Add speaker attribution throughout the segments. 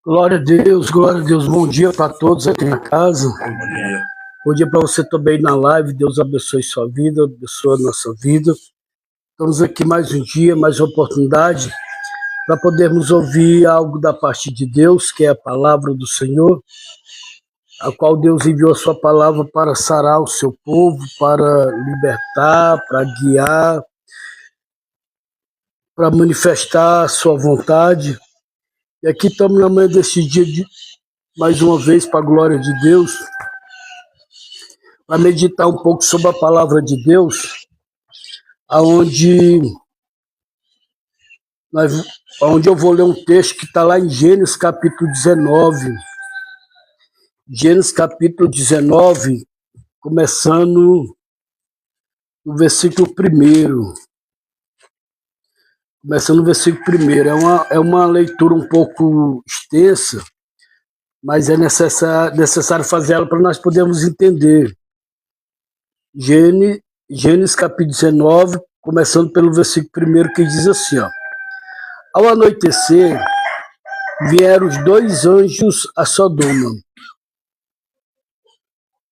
Speaker 1: Glória a Deus, bom dia para todos aqui na casa.
Speaker 2: Bom dia.
Speaker 1: Bom dia para você também na live. Deus abençoe sua vida, abençoe a nossa vida. Estamos aqui mais um dia, mais uma oportunidade para podermos ouvir algo da parte de Deus, que é a palavra do Senhor, a qual Deus enviou a sua palavra para sarar o seu povo, para libertar, para guiar, para manifestar a sua vontade. E aqui estamos na manhã desse dia, mais uma vez, para a glória de Deus, para meditar um pouco sobre a palavra de Deus, onde eu vou ler um texto que está lá em Gênesis capítulo 19. Gênesis capítulo 19, começando no versículo 1. Começando no versículo 1. É uma leitura um pouco extensa, mas é necessário fazer ela para nós podermos entender. Gênesis capítulo 19, começando pelo versículo 1, que diz assim, ó: Ao anoitecer, vieram os dois anjos a Sodoma,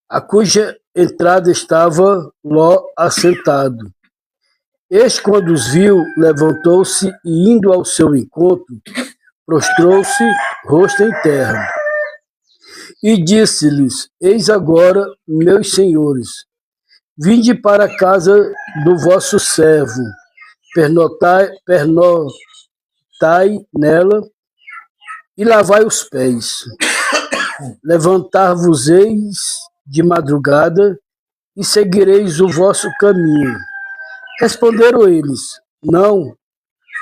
Speaker 1: a cuja entrada estava Ló assentado. Este, quando os viu, levantou-se e, indo ao seu encontro, prostrou-se, rosto em terra, e disse-lhes: Eis agora, meus senhores, vinde para a casa do vosso servo, pernotai nela e lavai os pés. Levantar-vos-eis de madrugada e seguireis o vosso caminho. Responderam eles: Não,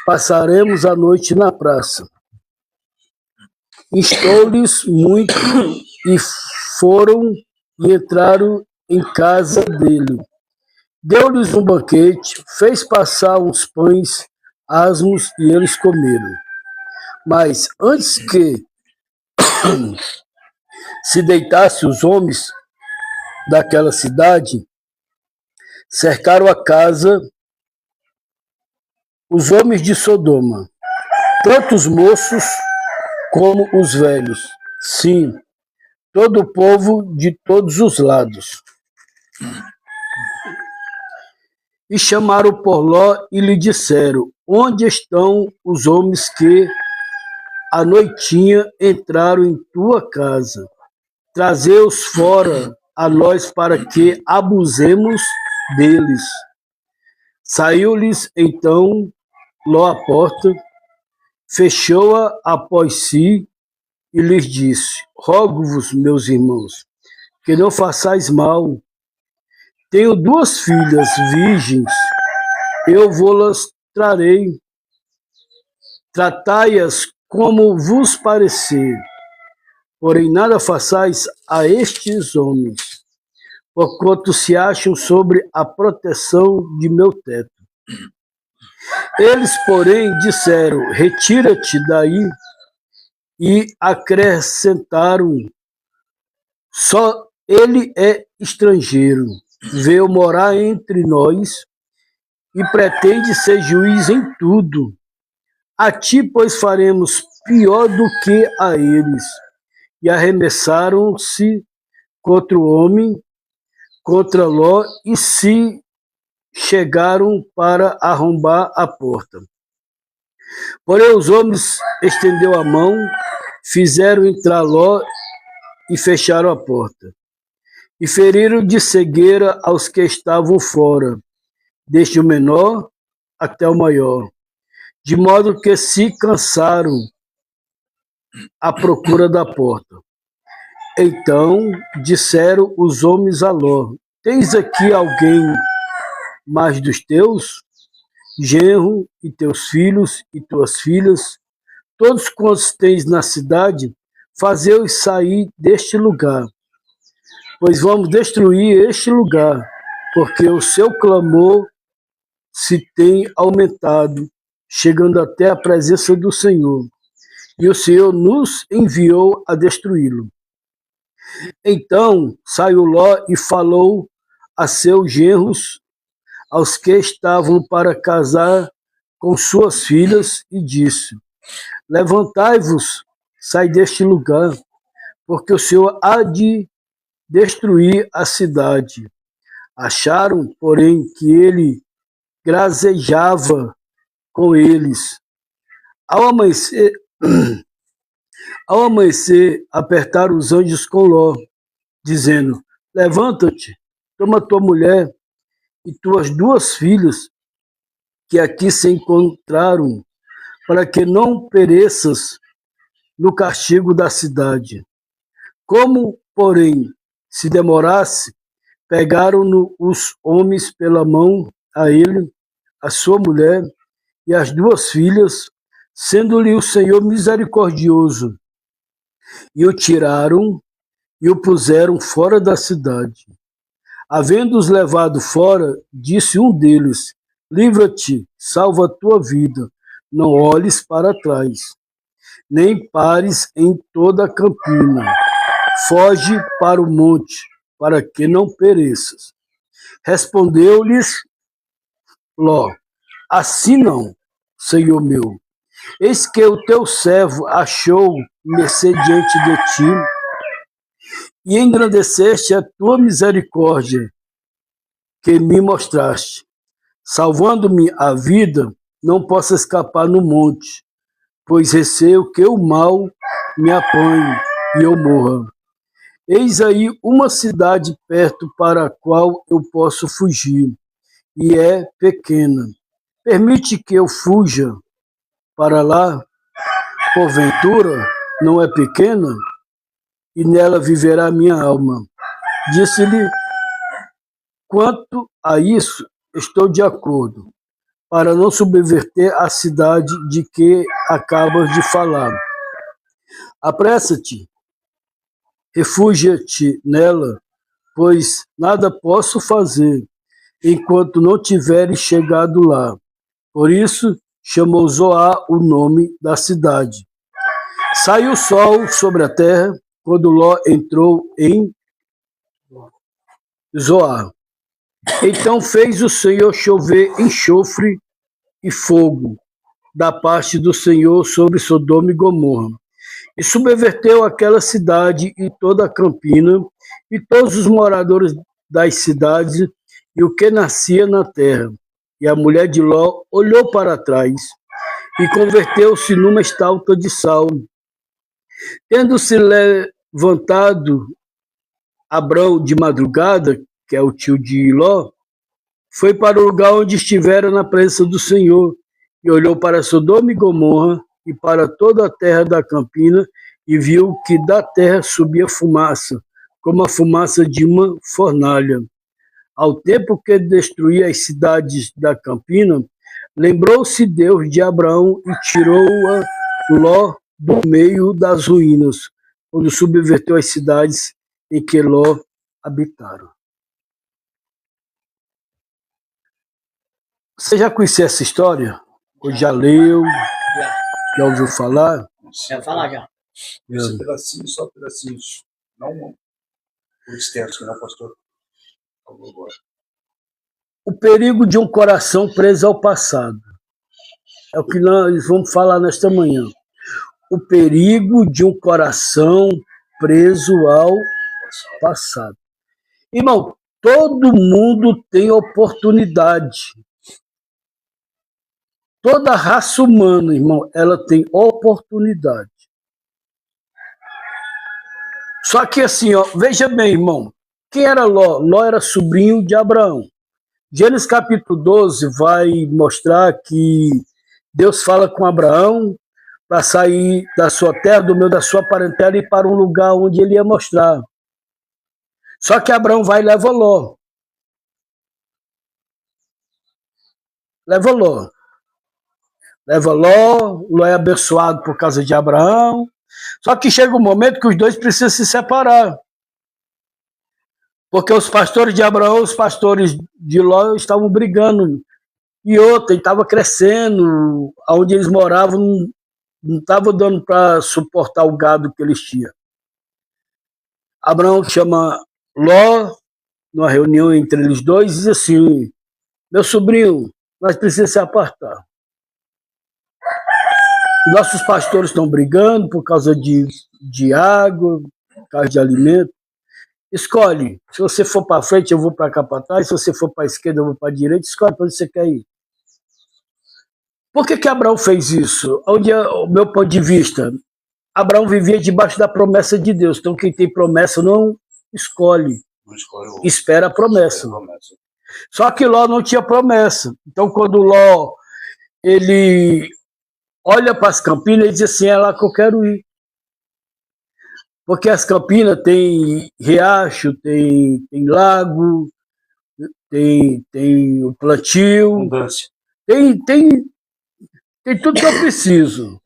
Speaker 1: passaremos a noite na praça. Instou-lhes muito e foram e entraram em casa dele. Deu-lhes um banquete, fez passar uns pães asmos e eles comeram. Mas antes que se deitassem os homens daquela cidade, cercaram a casa os homens de Sodoma, tanto os moços como os velhos, sim, todo o povo de todos os lados. E chamaram por Ló e lhe disseram: Onde estão os homens que à noitinha entraram em tua casa? Trazei-os fora a nós para que abusemos deles. Saiu-lhes então Ló à porta, fechou-a após si e lhes disse: Rogo-vos, meus irmãos, que não façais mal. Tenho duas filhas virgens, eu vou-las trarei. Tratai-as como vos parecer, porém nada façais a estes homens, porquanto se acham sobre a proteção de meu teto. Eles, porém, disseram: Retira-te daí, e acrescentaram: Só ele é estrangeiro, veio morar entre nós e pretende ser juiz em tudo. A ti, pois, faremos pior do que a eles. E arremessaram-se contra o homem, contra Ló, e se chegaram para arrombar a porta. Porém os homens estendeu a mão, fizeram entrar Ló e fecharam a porta. E feriram de cegueira aos que estavam fora, desde o menor até o maior, de modo que se cansaram à procura da porta. Então disseram os homens a Ló: Tens aqui alguém mais dos teus? Genro, e teus filhos e tuas filhas, todos quantos tens na cidade, fazei-os sair deste lugar, pois vamos destruir este lugar, porque o seu clamor se tem aumentado, chegando até a presença do Senhor, e o Senhor nos enviou a destruí-lo. Então saiu Ló e falou a seus genros, aos que estavam para casar com suas filhas, e disse: Levantai-vos, sai deste lugar, porque o Senhor há de destruir a cidade. Acharam, porém, que ele grazejava com eles. Ao amanhecer, apertaram os anjos com Ló, dizendo: levanta-te, toma tua mulher e tuas 2 filhas, que aqui se encontraram, para que não pereças no castigo da cidade. Como, porém, se demorasse, pegaram-no os homens pela mão, a ele, a sua mulher e as 2 filhas, sendo-lhe o Senhor misericordioso, e o tiraram e o puseram fora da cidade. Havendo-os levado fora, disse um deles: livra-te, salva a tua vida, não olhes para trás, nem pares em toda a campina, foge para o monte, para que não pereças. Respondeu-lhes Ló: assim não, Senhor meu, eis que o teu servo achou mercê diante de ti, e engrandeceste a tua misericórdia, que me mostraste. Salvando-me a vida, não posso escapar no monte, pois receio que o mal me apanhe e eu morra. Eis aí uma cidade perto para a qual eu posso fugir, e é pequena. Permite que eu fuja para lá, porventura não é pequena, e nela viverá minha alma. Disse-lhe: quanto a isso, estou de acordo, para não subverter a cidade de que acabas de falar. Apressa-te, refúgia-te nela, pois nada posso fazer enquanto não tiveres chegado lá. Por isso chamou Zoar o nome da cidade. Saiu o sol sobre a terra quando Ló entrou em Zoar. Então fez o Senhor chover enxofre e fogo da parte do Senhor sobre Sodoma e Gomorra, e subverteu aquela cidade e toda a campina, e todos os moradores das cidades, e o que nascia na terra. E a mulher de Ló olhou para trás, e converteu-se numa estátua de sal. Tendo-se levantado Abrão de madrugada, que é o tio de Ló, foi para o lugar onde estivera na presença do Senhor, e olhou para Sodoma e Gomorra, e para toda a terra da campina, e viu que da terra subia fumaça, como a fumaça de uma fornalha. Ao tempo que destruía as cidades da campina, lembrou-se Deus de Abraão e tirou-a Ló do meio das ruínas, quando subverteu as cidades em que Ló habitaram. Você já conhecia essa história? Ou já leu? Já ouviu falar?
Speaker 2: Já falar já.
Speaker 3: Esse pedacinho, só pedacinhos. Não por extenso, que não, pastor?
Speaker 1: O perigo de um coração preso ao passado. É o que nós vamos falar nesta manhã. O perigo de um coração preso ao passado. Irmão, todo mundo tem oportunidade. Toda raça humana, irmão, ela tem oportunidade. Só que assim, ó, veja bem, irmão, quem era Ló? Ló era sobrinho de Abraão. Gênesis capítulo 12 vai mostrar que Deus fala com Abraão para sair da sua terra, do meio da sua parentela, e ir para um lugar onde ele ia mostrar. Só que Abraão vai e leva Ló. Leva Ló. Leva Ló, Ló é abençoado por causa de Abraão. Só que chega um momento que os dois precisam se separar. Porque os pastores de Abraão, os pastores de Ló estavam brigando. E outra, estava crescendo, onde eles moravam não estava dando para suportar o gado que eles tinham. Abraão chama Ló, numa reunião entre eles dois, e diz assim: meu sobrinho, nós precisamos se apartar. nossos pastores estão brigando por causa de água, por causa de alimento. Escolhe. Se você for para frente, eu vou para cá para trás. Se você for para a esquerda, eu vou para a direita. Escolhe para onde você quer ir. Por que Abraão fez isso? Onde é o meu ponto de vista? Abraão vivia debaixo da promessa de Deus. Então, quem tem promessa não escolhe.
Speaker 3: Não escolhe
Speaker 1: espera a promessa. Só que Ló não tinha promessa. Então, quando Ló ele olha para as Campinas e diz assim, é lá que eu quero ir. Porque as Campinas tem riacho, tem lago, tem o plantio, tem tudo que eu preciso.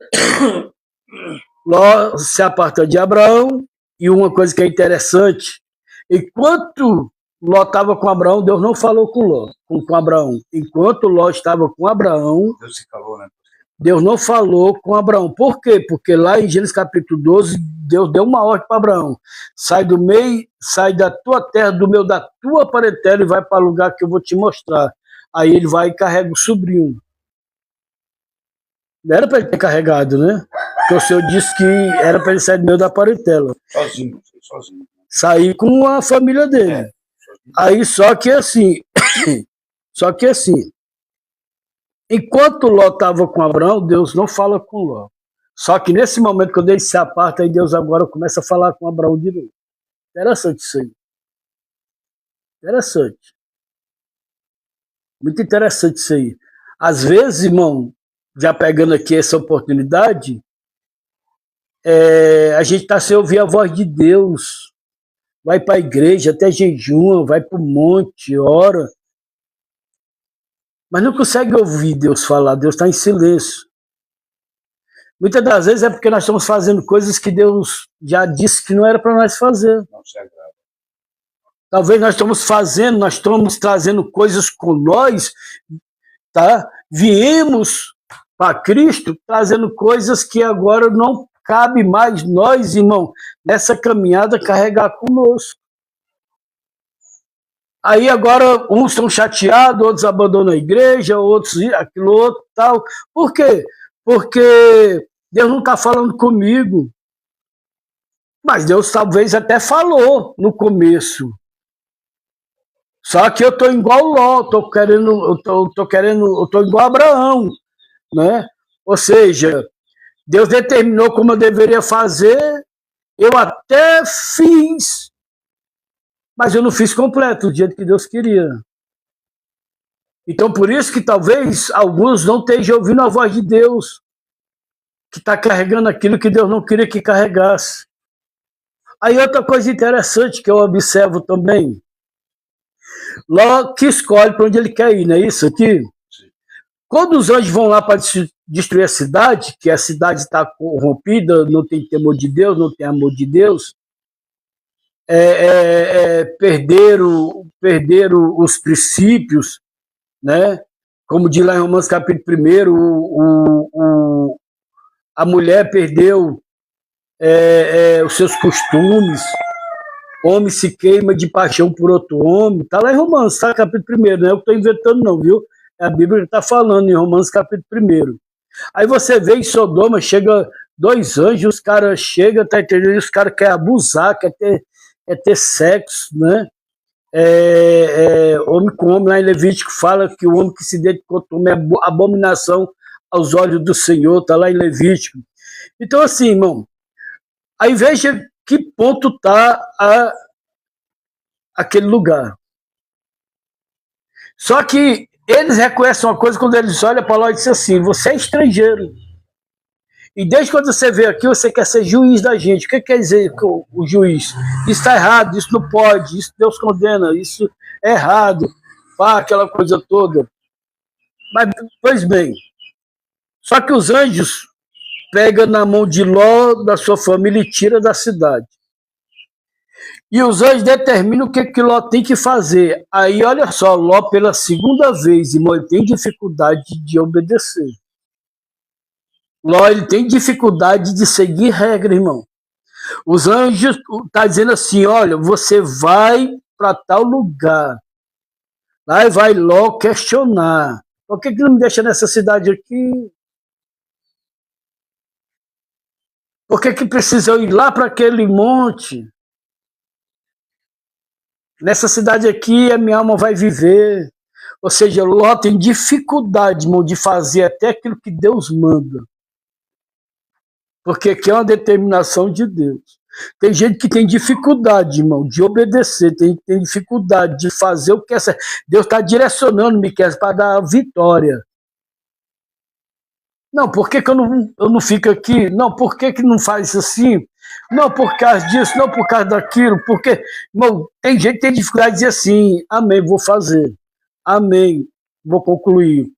Speaker 1: Ló se aparta de Abraão, e uma coisa que é interessante, enquanto Ló estava com Abraão, Deus não falou com Abraão. Enquanto Ló estava com Abraão,
Speaker 3: Deus se calou, né?
Speaker 1: Deus não falou com Abraão. Por quê? Porque lá em Gênesis capítulo 12, Deus deu uma ordem para Abraão. Sai do meio, sai da tua terra, do meio da tua parentela e vai para o lugar que eu vou te mostrar. Aí ele vai e carrega o sobrinho. Não era para ele ter carregado, né? Porque o Senhor disse que era para ele sair do meio da parentela.
Speaker 3: Sozinho.
Speaker 1: Sair com a família dele. Aí só que assim, enquanto Ló estava com Abraão, Deus não fala com Ló. Só que nesse momento, quando ele se aparta, aí Deus agora começa a falar com Abraão de novo. Interessante isso aí. Interessante. Muito interessante isso aí. Às vezes, irmão, já pegando aqui essa oportunidade, a gente está sem ouvir a voz de Deus. Vai para a igreja, até jejum, vai para o monte, ora. Mas não consegue ouvir Deus falar, Deus está em silêncio. Muitas das vezes é porque nós estamos fazendo coisas que Deus já disse que não era para nós fazer.
Speaker 3: Não se agrada.
Speaker 1: Talvez nós estamos trazendo coisas com nós, tá? Viemos para Cristo trazendo coisas que agora não cabe mais nós, irmão, nessa caminhada carregar conosco. Aí agora uns estão chateados, outros abandonam a igreja, outros aquilo outro tal. Por quê? Porque Deus não está falando comigo. Mas Deus talvez até falou no começo. Só que eu estou igual Ló, eu estou igual Abraão, né? Ou seja, Deus determinou como eu deveria fazer, eu até fiz, mas eu não fiz completo do jeito que Deus queria. Então, por isso que talvez alguns não estejam ouvindo a voz de Deus, que está carregando aquilo que Deus não queria que carregasse. Aí outra coisa interessante que eu observo também, Ló que escolhe para onde ele quer ir, não é isso aqui? Quando os anjos vão lá para destruir a cidade, que a cidade está corrompida, não tem temor de Deus, não tem amor de Deus, perderam os princípios, né? Como diz lá em Romanos capítulo 1, a mulher perdeu os seus costumes, o homem se queima de paixão por outro homem, está lá em Romanos, tá? Capítulo 1, não é eu que estou inventando não, viu? É a Bíblia que está falando em Romanos capítulo 1. Aí você vê em Sodoma, chega 2 anjos, os caras chegam, tá entendendo? Os caras querem abusar, quer ter sexo, né? Homem com homem, lá em Levítico fala que o homem que se dedicou a homem é abominação aos olhos do Senhor, está lá em Levítico. Então assim, irmão, aí veja que ponto está aquele lugar. Só que eles reconhecem uma coisa quando eles olham para lá e dizem assim, você é estrangeiro. E desde quando você veio aqui, você quer ser juiz da gente. O que quer dizer o juiz? Isso está errado, isso não pode, isso Deus condena, isso é errado. Pá, aquela coisa toda. Mas, pois bem, só que os anjos pegam na mão de Ló, da sua família, e tiram da cidade. E os anjos determinam o que Ló tem que fazer. Aí, olha só, Ló pela segunda vez, irmão, ele tem dificuldade de obedecer. Ló, ele tem dificuldade de seguir regra, irmão. Os anjos estão dizendo assim, olha, você vai para tal lugar. Aí vai Ló questionar. Por que não me deixa nessa cidade aqui? Por que precisa eu ir lá para aquele monte? Nessa cidade aqui a minha alma vai viver. Ou seja, Ló tem dificuldade, irmão, de fazer até aquilo que Deus manda. Porque aqui é uma determinação de Deus. Tem gente que tem dificuldade, irmão, de obedecer, tem dificuldade de fazer o que essa. Deus está direcionando, Miquel, para dar a vitória. Não, por que eu não fico aqui? Não, por que não faz assim? Não, por causa disso, não por causa daquilo, porque, irmão, tem gente que tem dificuldade de dizer assim, amém, vou fazer, amém, vou concluir,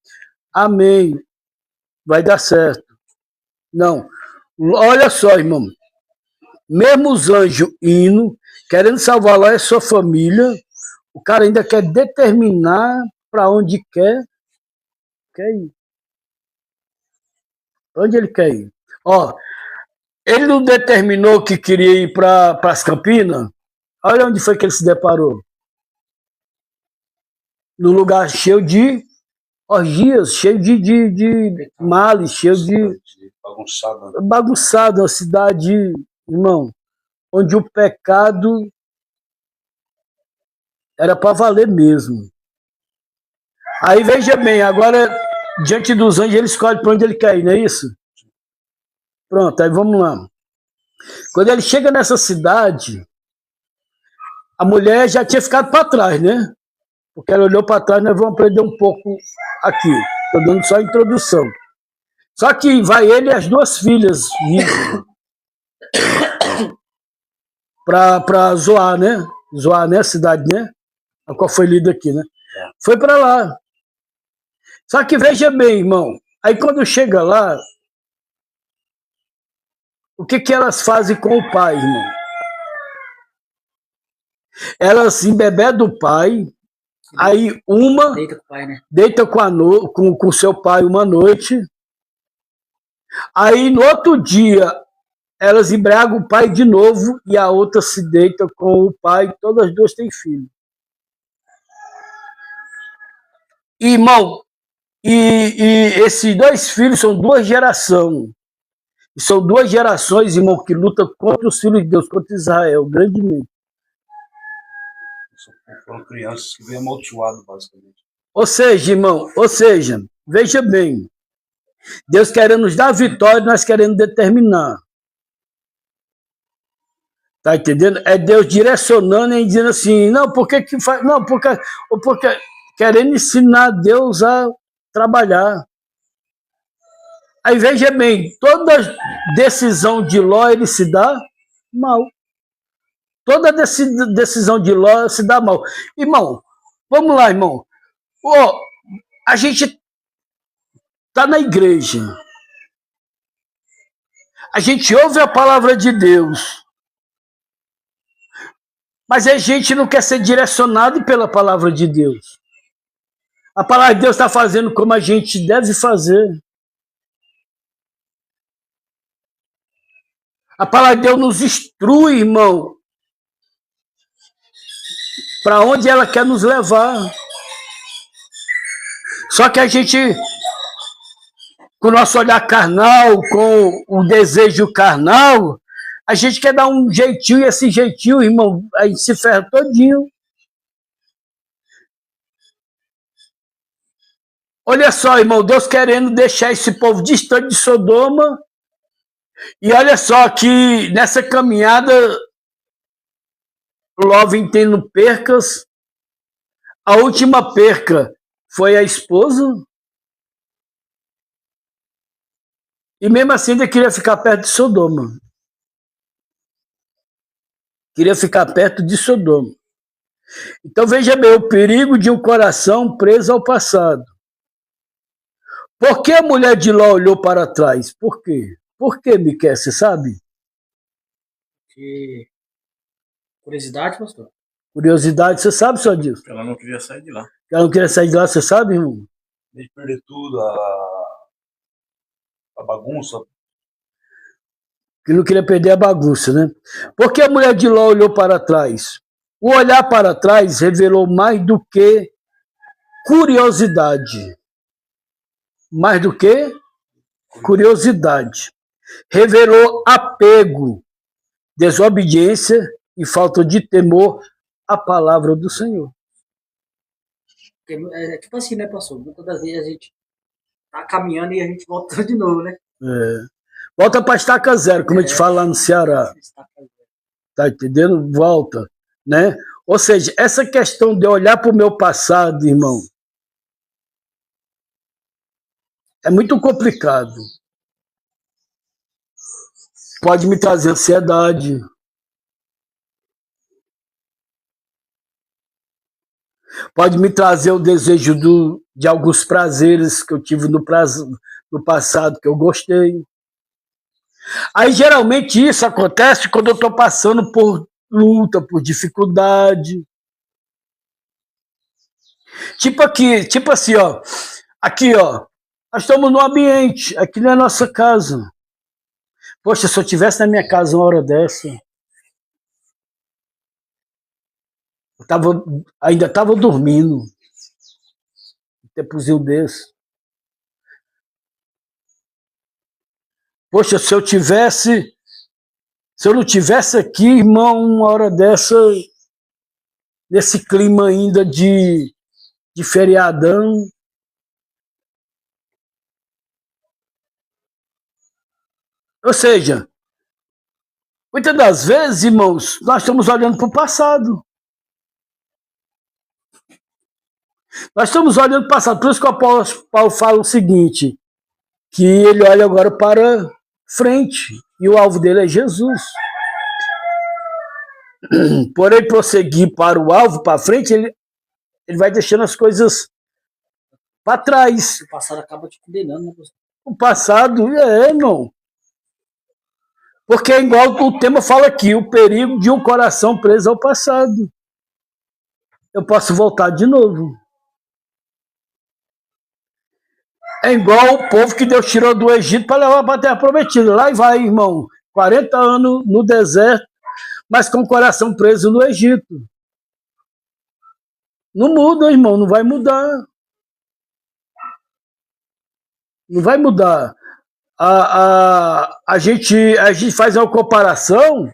Speaker 1: amém, vai dar certo. Não, olha só, irmão, mesmo os anjos indo, querendo salvar lá a sua família, o cara ainda quer determinar para onde quer ir. Onde ele quer ir? Ó, ele não determinou que queria ir para as Campinas? Olha onde foi que ele se deparou. Num lugar cheio de orgias, cheio de males, cheio de... Bagunçado, uma cidade, irmão, onde o pecado era para valer mesmo. Aí veja bem, agora, diante dos anjos, ele escolhe para onde ele quer ir, não é isso? Pronto, aí vamos lá. Quando ele chega nessa cidade, a mulher já tinha ficado para trás, né? Porque ela olhou para trás, nós vamos aprender um pouco aqui. Estou dando só a introdução. Só que vai ele e as duas filhas para Zoar, né? Zoar, né? A cidade, né? A qual foi lida aqui, né? Foi para lá. Só que veja bem, irmão. Aí quando chega lá, o que elas fazem com o pai, irmão? Elas se embebedam do pai. Aí uma deita com o pai, né? Deita com seu pai uma noite. Aí no outro dia elas embriagam o pai de novo e a outra se deita com o pai. Todas as duas têm filho. Irmão, e esses dois filhos são duas gerações. São duas gerações, irmão, que lutam contra os filhos de Deus, contra Israel, grandemente.
Speaker 3: Foram crianças que veio amaldiçoado, basicamente.
Speaker 1: Ou seja, irmão, veja bem, Deus querendo nos dar a vitória, nós querendo determinar. Tá entendendo? É Deus direcionando e dizendo assim, não, por que faz? Não, porque querendo ensinar Deus a trabalhar. Aí veja bem, toda decisão de Ló ele se dá mal. Toda decisão de Ló se dá mal. Irmão, vamos lá, irmão. A gente está na igreja. A gente ouve a palavra de Deus. Mas a gente não quer ser direcionado pela palavra de Deus. A palavra de Deus está fazendo como a gente deve fazer. A palavra de Deus nos instrui, irmão, para onde ela quer nos levar. Só que a gente, com o nosso olhar carnal, com o desejo carnal, a gente quer dar um jeitinho, e esse jeitinho, irmão, a gente se ferra todinho. Olha só, irmão, Deus querendo deixar esse povo distante de Sodoma. E olha só que nessa caminhada, Ló vem tendo percas. A última perca foi a esposa. E mesmo assim ainda queria ficar perto de Sodoma. Queria ficar perto de Sodoma. Então veja bem, o perigo de um coração preso ao passado. Por que a mulher de Ló olhou para trás? Por quê? Por que, Miquel, você sabe?
Speaker 2: Curiosidade, pastor?
Speaker 1: Curiosidade, você sabe, só disso?
Speaker 3: Ela não queria sair de lá.
Speaker 1: Ela não queria sair de lá, você sabe, irmão?
Speaker 3: De perder tudo, a bagunça.
Speaker 1: Que não queria perder a bagunça, né? Por que a mulher de Ló olhou para trás? O olhar para trás revelou mais do que curiosidade. Mais do que curiosidade. revelou apego, desobediência e falta de temor à palavra do Senhor.
Speaker 2: Porque é tipo assim, né, pastor? Muitas das vezes a gente tá caminhando e a gente volta de novo, né?
Speaker 1: Volta para estaca zero, como a gente fala lá no Ceará. Tá entendendo? Volta, né? Ou seja, essa questão de olhar para o meu passado, irmão, é muito complicado. Pode me trazer ansiedade. Pode me trazer o desejo de alguns prazeres que eu tive no passado que eu gostei. Aí geralmente isso acontece quando eu estou passando por luta, por dificuldade. Tipo assim, ó. Aqui, ó. Nós estamos no ambiente, aqui não é a nossa casa. Poxa, se eu estivesse na minha casa uma hora dessa, ainda estava dormindo. Um tempozinho desse. Poxa, se eu não tivesse aqui, irmão, uma hora dessa, nesse clima ainda de feriadão. Ou seja, muitas das vezes, irmãos, nós estamos olhando para o passado. Nós estamos olhando para o passado. Por isso que o apóstolo Paulo fala o seguinte, que ele olha agora para frente, e o alvo dele é Jesus. Por ele prosseguir para o alvo, para frente, ele vai deixando as coisas para trás.
Speaker 2: O passado acaba te condenando, né, pastor?
Speaker 1: O passado, irmão. Porque é igual o tema fala aqui, o perigo de um coração preso ao passado. Eu posso voltar de novo. É igual o povo que Deus tirou do Egito para levar para a terra prometida. Lá e vai, irmão. 40 anos no deserto, mas com o coração preso no Egito. Não muda, irmão, não vai mudar. Não vai mudar. A gente faz uma comparação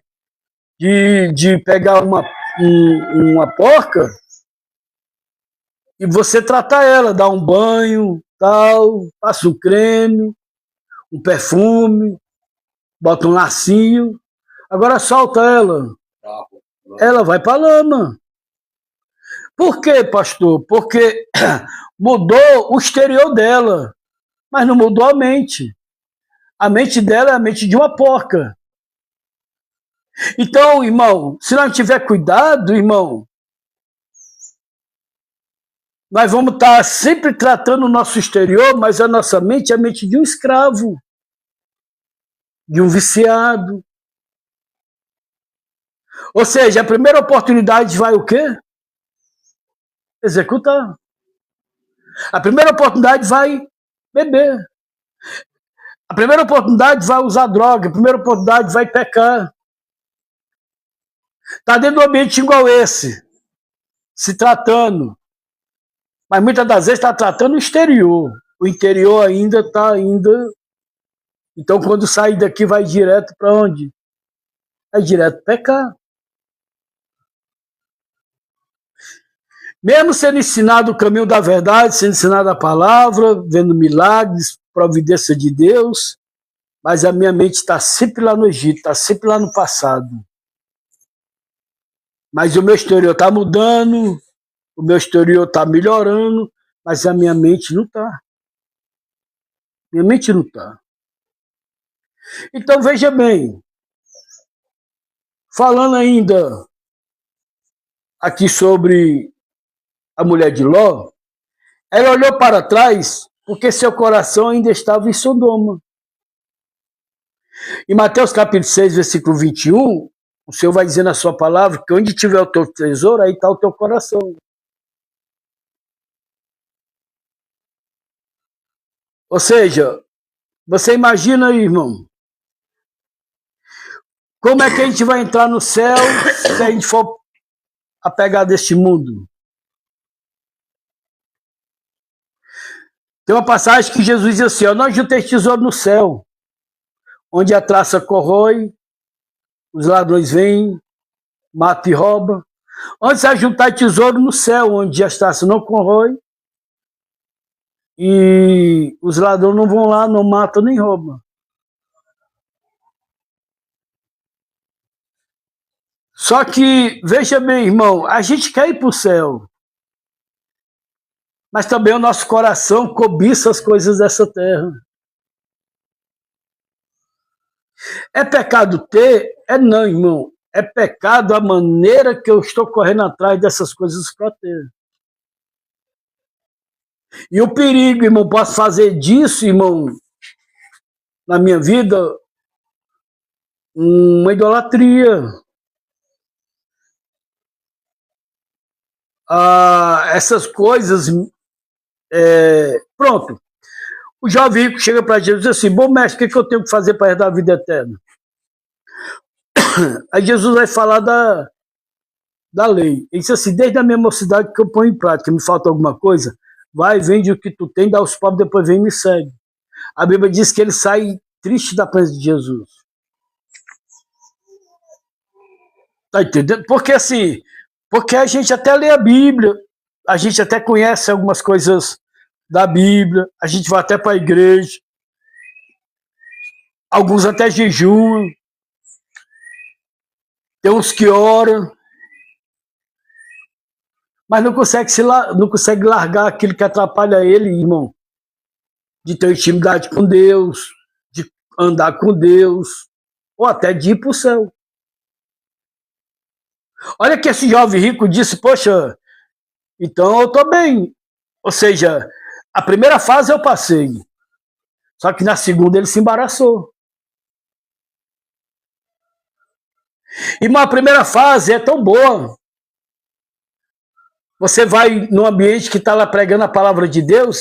Speaker 1: de pegar uma porca e você tratar ela, dar um banho, tal, passa um creme, um perfume, bota um lacinho, agora solta ela. Ela vai para a lama. Por quê, pastor? Porque mudou o exterior dela, mas não mudou a mente. A mente dela é a mente de uma porca. Então, irmão, se não tiver cuidado, irmão, nós vamos estar sempre tratando o nosso exterior, mas a nossa mente é a mente de um escravo, de um viciado. Ou seja, a primeira oportunidade vai o quê? Executar. A primeira oportunidade vai beber. A primeira oportunidade vai usar droga. A primeira oportunidade vai pecar. Está dentro de um ambiente igual esse, se tratando. Mas muitas das vezes está tratando o exterior. O interior ainda está Então, quando sair daqui, vai direto para onde? Vai direto pecar. Mesmo sendo ensinado o caminho da verdade, sendo ensinado a palavra, vendo milagres, providência de Deus, mas a minha mente está sempre lá no Egito, está sempre lá no passado. Mas o meu exterior está mudando, o meu exterior está melhorando, mas a minha mente não está. Minha mente não está. Então, veja bem, falando ainda aqui sobre a mulher de Ló, ela olhou para trás porque seu coração ainda estava em Sodoma. Em Mateus capítulo 6, versículo 21, o Senhor vai dizer na sua palavra que onde tiver o teu tesouro, aí está o teu coração. Ou seja, você imagina aí, irmão, como é que a gente vai entrar no céu se a gente for apegar deste mundo? Tem uma passagem que Jesus diz assim, ó, nós não temos tesouro no céu, onde a traça corrói, os ladrões vêm, matam e roubam. Onde você vai juntar tesouro no céu, onde as traças não corrói e os ladrões não vão lá, não matam nem roubam. Só que, veja bem, irmão, a gente quer ir para o céu, mas também o nosso coração cobiça as coisas dessa terra. É pecado ter? É não, irmão. É pecado a maneira que eu estou correndo atrás dessas coisas para ter. E o perigo, irmão, posso fazer disso, irmão, na minha vida, uma idolatria. Essas coisas, pronto. O jovem rico chega para Jesus e diz assim, bom mestre, o que eu tenho que fazer para herdar a vida eterna? Aí Jesus vai falar da lei. Ele disse assim, desde a minha mocidade que eu ponho em prática, me falta alguma coisa, vai, vende o que tu tem, dá aos pobres, depois vem e me segue. A Bíblia diz que ele sai triste da presença de Jesus. Tá entendendo? Porque assim, porque a gente até lê a Bíblia, a gente até conhece algumas coisas da Bíblia, a gente vai até para a igreja, alguns até jejuam, tem uns que oram, mas não consegue largar aquilo que atrapalha ele, irmão, de ter intimidade com Deus, de andar com Deus, ou até de ir para o céu. Olha que esse jovem rico disse, poxa, então eu estou bem. Ou seja, a primeira fase eu passei, só que na segunda ele se embaraçou. E uma primeira fase é tão boa. Você vai num ambiente que está lá pregando a palavra de Deus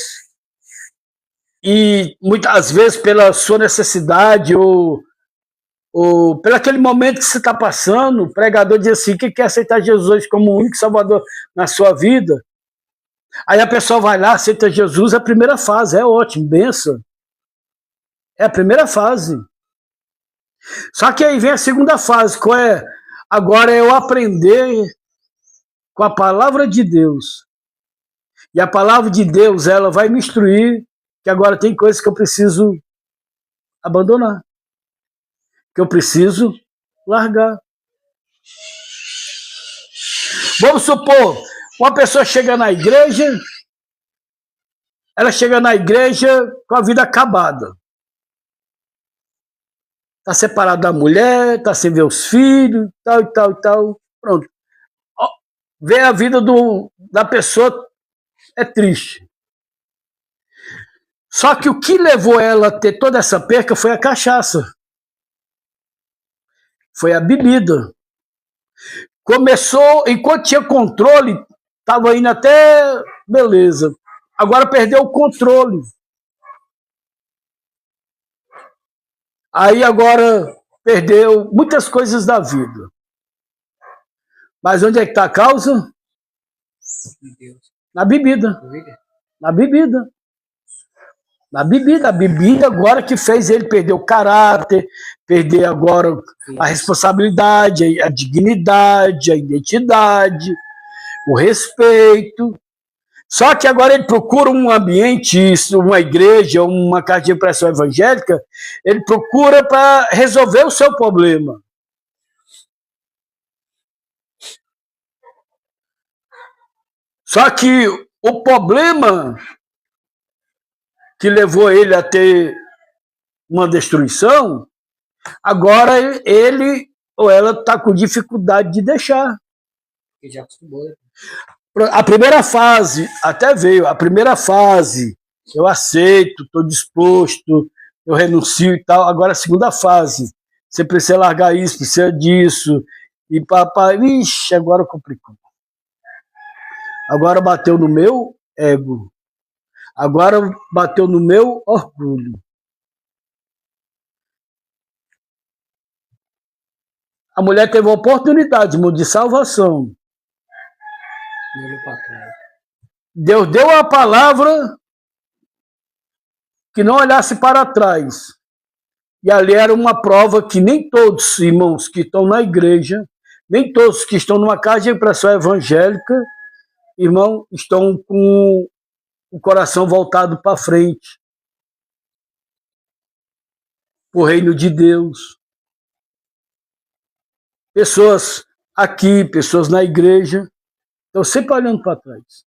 Speaker 1: e muitas vezes pela sua necessidade ou pelo aquele momento que você está passando, o pregador diz assim, que quer aceitar Jesus como o único salvador na sua vida. Aí a pessoa vai lá, aceita Jesus, é a primeira fase, é ótimo, benção. É a primeira fase. Só que aí vem a segunda fase, qual é? Agora é eu aprender com a palavra de Deus. E a palavra de Deus, ela vai me instruir que agora tem coisas que eu preciso abandonar. Que eu preciso largar. Vamos supor, uma pessoa chega na igreja, ela chega na igreja com a vida acabada. Está separado da mulher, está sem ver os filhos, tal e tal e tal. Pronto. Ver a vida da pessoa é triste. Só que o que levou ela a ter toda essa perca foi a cachaça. Foi a bebida. Começou, enquanto tinha controle, estava indo até beleza. Agora perdeu o controle. Aí agora perdeu muitas coisas da vida. Mas onde é que está a causa? Na bebida. Na bebida. Na bebida. A bebida agora que fez ele perder o caráter, perder agora a responsabilidade, a dignidade, a identidade, o respeito. Só que agora ele procura um ambiente, uma igreja, uma casa de impressão evangélica, ele procura para resolver o seu problema. Só que o problema que levou ele a ter uma destruição, agora ele ou ela está com dificuldade de deixar.
Speaker 2: Ele já acostumou.
Speaker 1: A primeira fase, até veio, a primeira fase, eu aceito, estou disposto, eu renuncio e tal. Agora a segunda fase, você precisa largar isso, precisa disso. E papai, ixi, agora complicou. Agora bateu no meu ego. Agora bateu no meu orgulho. A mulher teve a oportunidade, irmão, de salvação. Deus deu a palavra que não olhasse para trás. E ali era uma prova que nem todos, irmãos, que estão na igreja, nem todos que estão numa casa de impressão evangélica, irmão, estão com o coração voltado para frente, para o reino de Deus. Pessoas aqui, pessoas na igreja, estão sempre olhando para trás.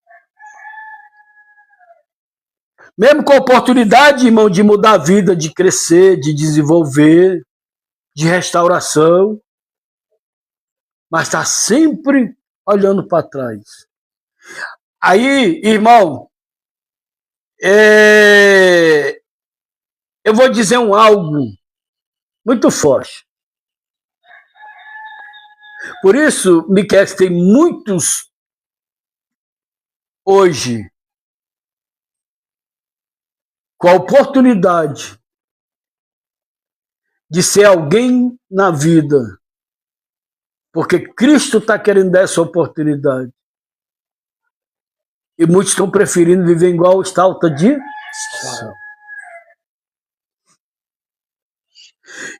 Speaker 1: Mesmo com a oportunidade, irmão, de mudar a vida, de crescer, de desenvolver, de restauração, mas está sempre olhando para trás. Aí, irmão, eu vou dizer algo muito forte. Por isso, Miquel, tem muitos hoje com a oportunidade de ser alguém na vida, porque Cristo está querendo dar essa oportunidade. E muitos estão preferindo viver igual estátua de sal.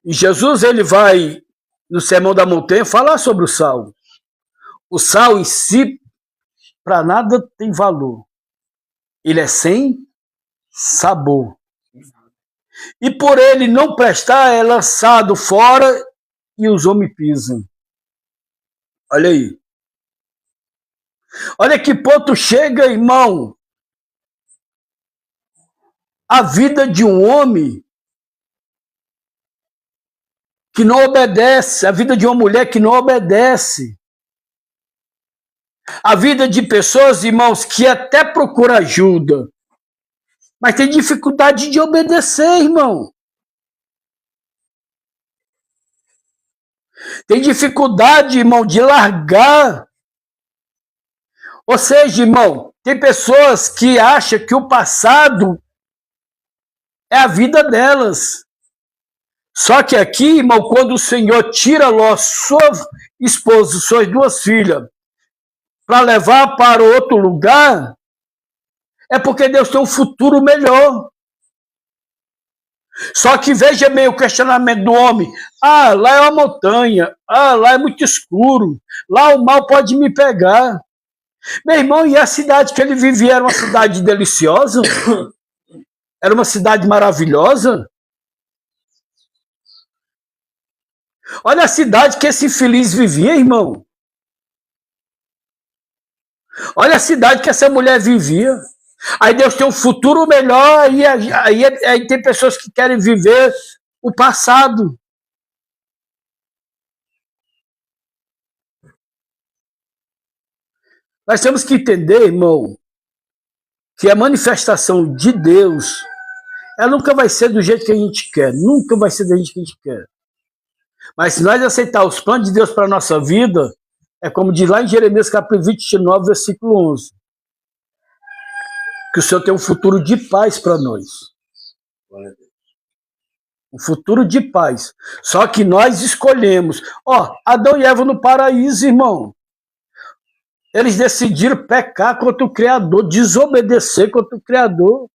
Speaker 1: E Jesus, ele vai, no Sermão da Montanha, falar sobre o sal. O sal em si, para nada tem valor. Ele é sem sabor. E por ele não prestar, é lançado fora e os homens pisam. Olha aí. Olha que ponto chega, irmão, a vida de um homem que não obedece, a vida de uma mulher que não obedece. A vida de pessoas, irmãos, que até procuram ajuda, mas tem dificuldade de obedecer, irmão. Tem dificuldade, irmão, de largar. Ou seja, irmão, tem pessoas que acham que o passado é a vida delas. Só que aqui, irmão, quando o Senhor tira Ló, sua esposa, suas duas filhas, para levar para outro lugar, é porque Deus tem um futuro melhor. Só que veja bem o questionamento do homem. Ah, lá é uma montanha. Ah, lá é muito escuro. Lá o mal pode me pegar. Meu irmão, e a cidade que ele vivia era uma cidade deliciosa? Era uma cidade maravilhosa? Olha a cidade que esse infeliz vivia, irmão. Olha a cidade que essa mulher vivia. Aí Deus tem um futuro melhor e aí tem pessoas que querem viver o passado. Nós temos que entender, irmão, que a manifestação de Deus, ela nunca vai ser do jeito que a gente quer. Nunca vai ser do jeito que a gente quer. Mas se nós aceitar os planos de Deus para a nossa vida, é como diz lá em Jeremias capítulo 29, versículo 11. Que o Senhor tem um futuro de paz para nós. Um futuro de paz. Só que nós escolhemos. Ó, Adão e Eva no paraíso, irmão. Eles decidiram pecar contra o Criador, desobedecer contra o Criador.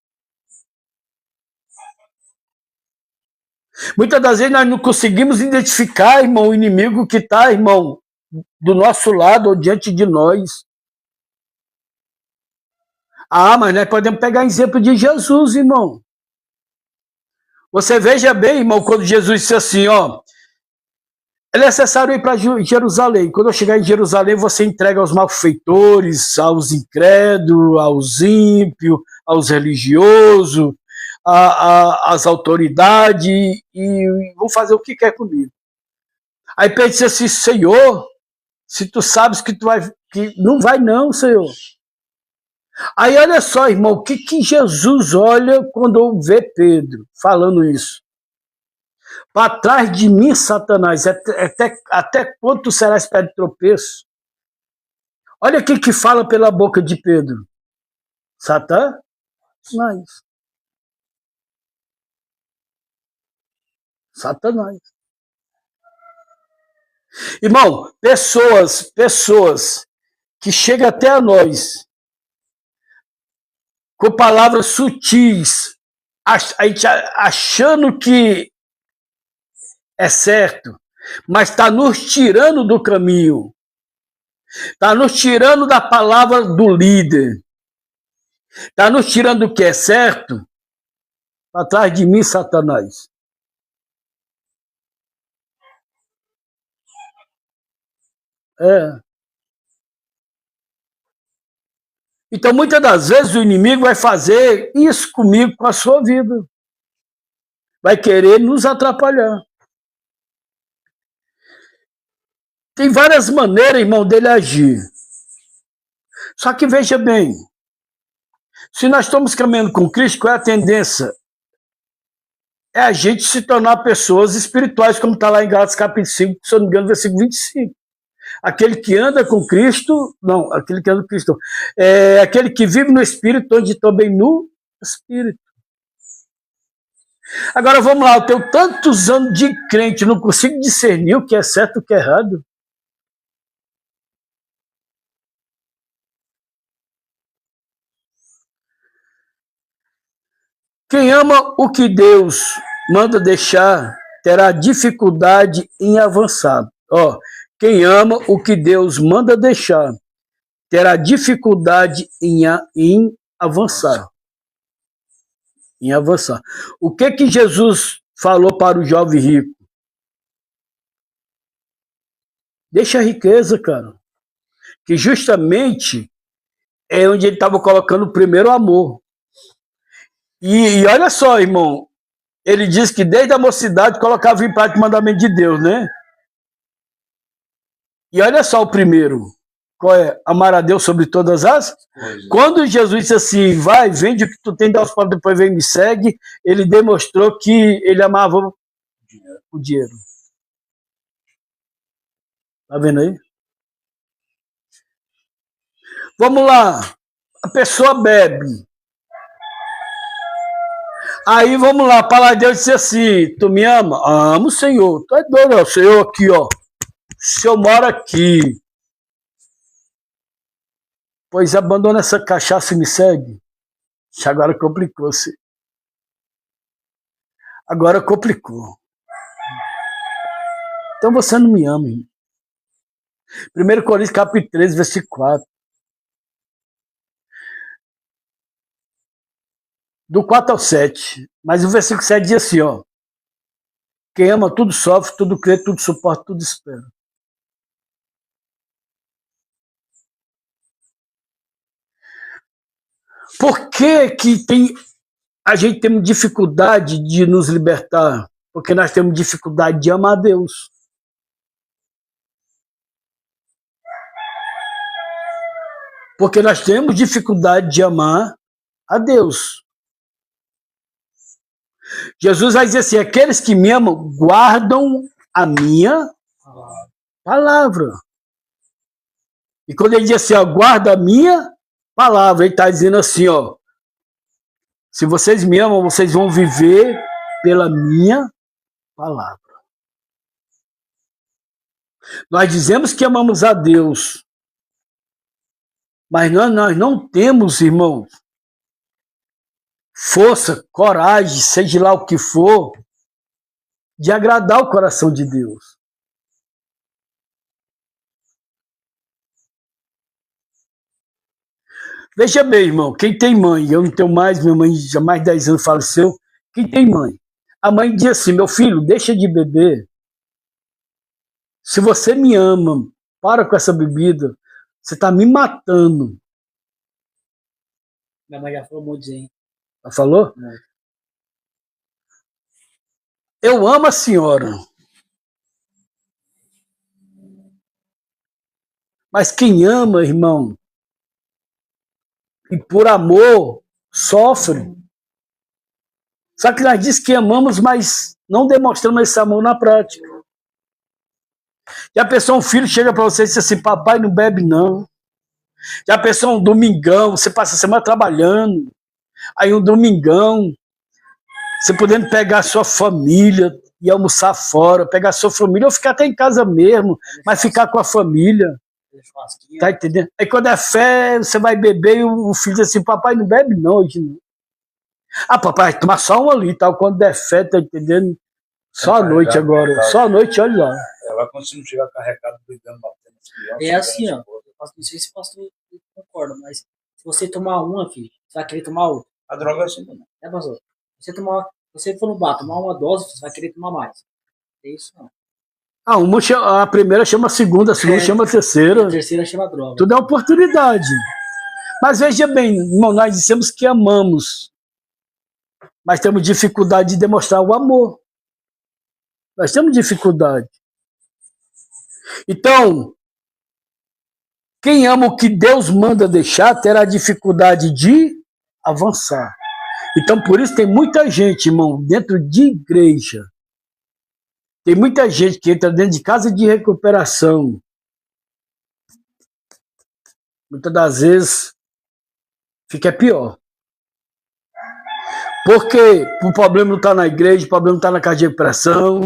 Speaker 1: Muitas das vezes nós não conseguimos identificar, irmão, o inimigo que está, irmão, do nosso lado ou diante de nós. Ah, mas nós podemos pegar exemplo de Jesus, irmão. Você veja bem, irmão, quando Jesus disse assim, ó, é necessário ir para Jerusalém. Quando eu chegar em Jerusalém, você entrega aos malfeitores, aos incrédulos, aos ímpios, aos religiosos, às autoridades, e vão fazer o que quer comigo. Aí Pedro disse assim, Senhor, se tu sabes que tu vai, que não vai não, Senhor. Aí olha só, irmão, o que Jesus olha quando vê Pedro falando isso? Para trás de mim, Satanás, até quando tu serás pé de tropeço? Olha o que fala pela boca de Pedro. Satanás. Satanás. Irmão, pessoas que chegam até a nós com palavras sutis, a gente achando que é certo, mas está nos tirando do caminho, está nos tirando da palavra do líder, está nos tirando do que é certo. Atrás de mim, Satanás. Então, muitas das vezes, o inimigo vai fazer isso comigo, com a sua vida. Vai querer nos atrapalhar. Tem várias maneiras, irmão, dele agir. Só que veja bem, se nós estamos caminhando com Cristo, qual é a tendência? É a gente se tornar pessoas espirituais, como está lá em Gálatas capítulo 5, se eu não me engano, versículo 25. Aquele que anda com Cristo, não, aquele que anda com Cristo, é aquele que vive no Espírito, onde também no Espírito. Agora vamos lá, eu tenho tantos anos de crente, não consigo discernir o que é certo e o que é errado. Quem ama o que Deus manda deixar, terá dificuldade em avançar. Ó, quem ama o que Deus manda deixar, terá dificuldade em avançar. Em avançar. O que Jesus falou para o jovem rico? Deixa a riqueza, cara. Que justamente é onde ele estava colocando o primeiro amor. E olha só, irmão, ele diz que desde a mocidade colocava em prática o mandamento de Deus, né? E olha só o primeiro. Qual é? Amar a Deus sobre todas as coisas. Quando Jesus disse assim, vai, vende o que tu tem, dá aos pobres, depois vem e me segue, ele demonstrou que ele amava o dinheiro. Tá vendo aí? Vamos lá. A pessoa bebe. Aí vamos lá, a palavra de Deus disse assim, tu me ama? Amo, Senhor. Tu é doido, ó, Senhor aqui, ó. O Senhor mora aqui. Pois abandona essa cachaça e me segue. Agora complicou-se. Agora complicou. Então você não me ama, irmão. 1 Coríntios capítulo 13, versículo 4. Do 4 ao 7. Mas o versículo 7 diz assim, ó. Quem ama tudo sofre, tudo crê, tudo suporta, tudo espera. Por que a gente tem dificuldade de nos libertar? Porque nós temos dificuldade de amar a Deus. Porque nós temos dificuldade de amar a Deus. Jesus vai dizer assim, aqueles que me amam guardam a minha palavra. E quando ele diz assim, ó, guarda a minha palavra, ele está dizendo assim, ó, se vocês me amam, vocês vão viver pela minha palavra. Nós dizemos que amamos a Deus, mas nós não temos, irmãos, força, coragem, seja lá o que for, de agradar o coração de Deus. Veja bem, irmão, quem tem mãe, eu não tenho mais, minha mãe já há mais de 10 anos faleceu, quem tem mãe? A mãe diz assim, meu filho, deixa de beber. Se você me ama, para com essa bebida, você está me matando.
Speaker 2: Minha mãe já falou muito, hein?
Speaker 1: Ela falou?
Speaker 2: Não.
Speaker 1: Eu amo a senhora. Mas quem ama, irmão, e por amor, sofre. Só que nós dizemos que amamos, mas não demonstramos esse amor na prática. E a pessoa, um filho chega para você e diz assim, papai não bebe não. E a pessoa, um domingão, você passa a semana trabalhando, aí um domingão, você podendo pegar a sua família e almoçar fora, pegar a sua família, ou ficar até em casa mesmo, mas ficar com a família. Tá entendendo? Aí quando é fé, você vai beber e o filho diz assim, papai não bebe não hoje não. Ah, papai, toma só um ali, tal. Quando é fé, tá entendendo? Só à noite agora. Só à noite, olha lá.
Speaker 3: Ela continua chegar carregado, brigando, batendo as crianças.
Speaker 2: É assim, ó. Não sei se o pastor concorda, mas se você tomar uma, filho, você vai querer tomar outra.
Speaker 3: A droga é assim também.
Speaker 2: É, pastor? Se você for no bar, tomar uma dose, você vai querer tomar mais. É isso, não.
Speaker 1: A primeira chama a segunda chama a terceira.
Speaker 2: A terceira chama droga.
Speaker 1: Tudo é oportunidade. Mas veja bem, irmão, nós dissemos que amamos, mas temos dificuldade de demonstrar o amor. Nós temos dificuldade. Então, quem ama o que Deus manda deixar terá dificuldade de avançar. Então, por isso tem muita gente, irmão, dentro de igreja. Tem muita gente que entra dentro de casa de recuperação. Muitas das vezes fica pior. Porque o problema não está na igreja, o problema não está na casa de recuperação.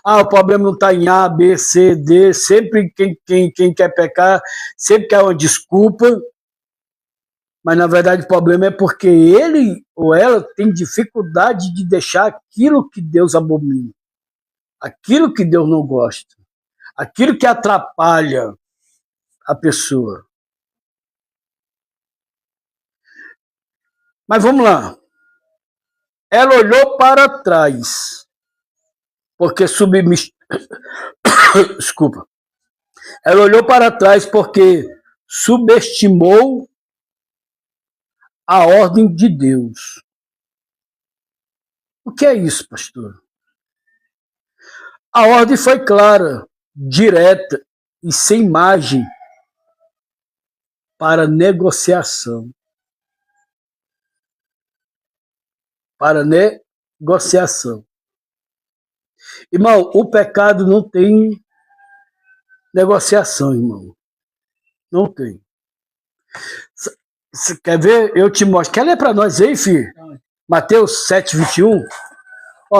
Speaker 1: O problema não está em A, B, C, D. Sempre quem quer pecar, sempre quer uma desculpa. Mas, na verdade, o problema é porque ele ou ela tem dificuldade de deixar aquilo que Deus abomina. Aquilo que Deus não gosta. Aquilo que atrapalha a pessoa. Mas vamos lá. Ela olhou para trás, porque Desculpa. Ela olhou para trás porque subestimou a ordem de Deus. O que é isso, pastor? A ordem foi clara, direta e sem margem para negociação. Para negociação. Irmão, o pecado não tem negociação, irmão. Não tem. Você quer ver? Eu te mostro. Quer ler para nós aí, filho? Mateus 7:21.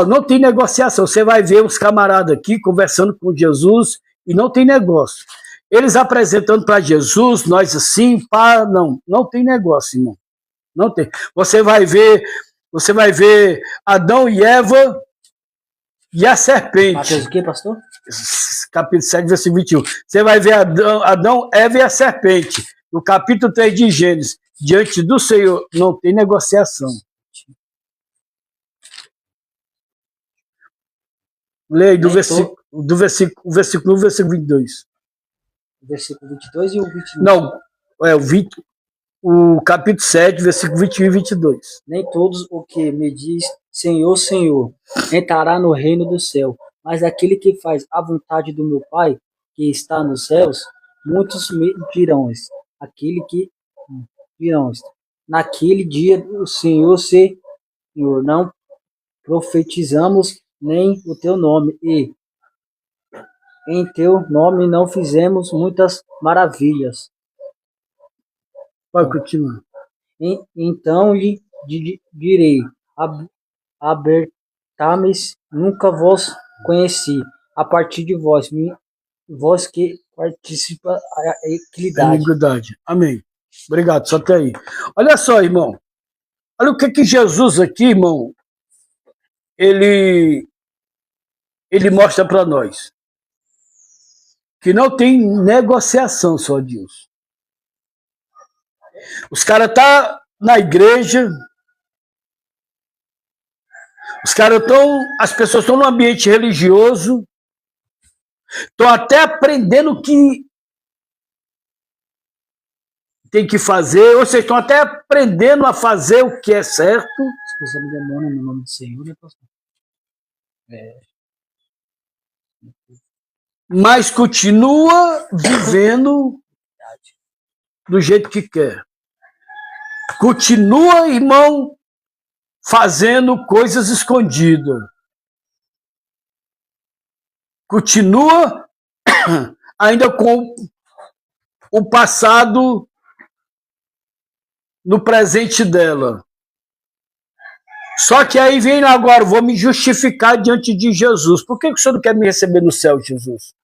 Speaker 1: Não tem negociação. Você vai ver os camaradas aqui conversando com Jesus e não tem negócio. Eles apresentando para Jesus, nós assim, não tem negócio, irmão. Não tem. Você vai ver Adão e Eva e a serpente.
Speaker 2: Mateus o quê, pastor?
Speaker 1: Capítulo 7, versículo 21. Você vai ver Adão, Eva e a serpente. No capítulo 3 de Gênesis. Diante do Senhor, não tem negociação. Leia do versículo 1, versículo 22.
Speaker 2: O versículo 22 e o 21.
Speaker 1: Não, o capítulo 7, versículo 21 e 22.
Speaker 2: Nem todos o que me diz Senhor, Senhor, entrará no reino do céu, mas aquele que faz a vontade do meu Pai, que está nos céus, muitos me dirão, naquele dia o Senhor, não profetizamos nem o teu nome, e em teu nome não fizemos muitas maravilhas.
Speaker 1: Pode continuar.
Speaker 2: Então lhe direi, abertai-me, nunca vos conheci, a partir de vós que participa a iniquidade.
Speaker 1: Amém. Obrigado, só até aí. Olha só, irmão. Olha o que Jesus aqui, irmão, ele mostra para nós. Que não tem negociação só disso. Os caras estão na igreja, as pessoas estão no ambiente religioso, estão até aprendendo o que tem que fazer, ou seja, estão até aprendendo a fazer o que é certo.
Speaker 2: Expulsando o demônio no nome do Senhor, né, pastor?
Speaker 1: Mas continua vivendo do jeito que quer. Continua, irmão, fazendo coisas escondidas. Continua ainda com o passado no presente dela. Só que aí vem agora, vou me justificar diante de Jesus. Por que o senhor não quer me receber no céu, Jesus?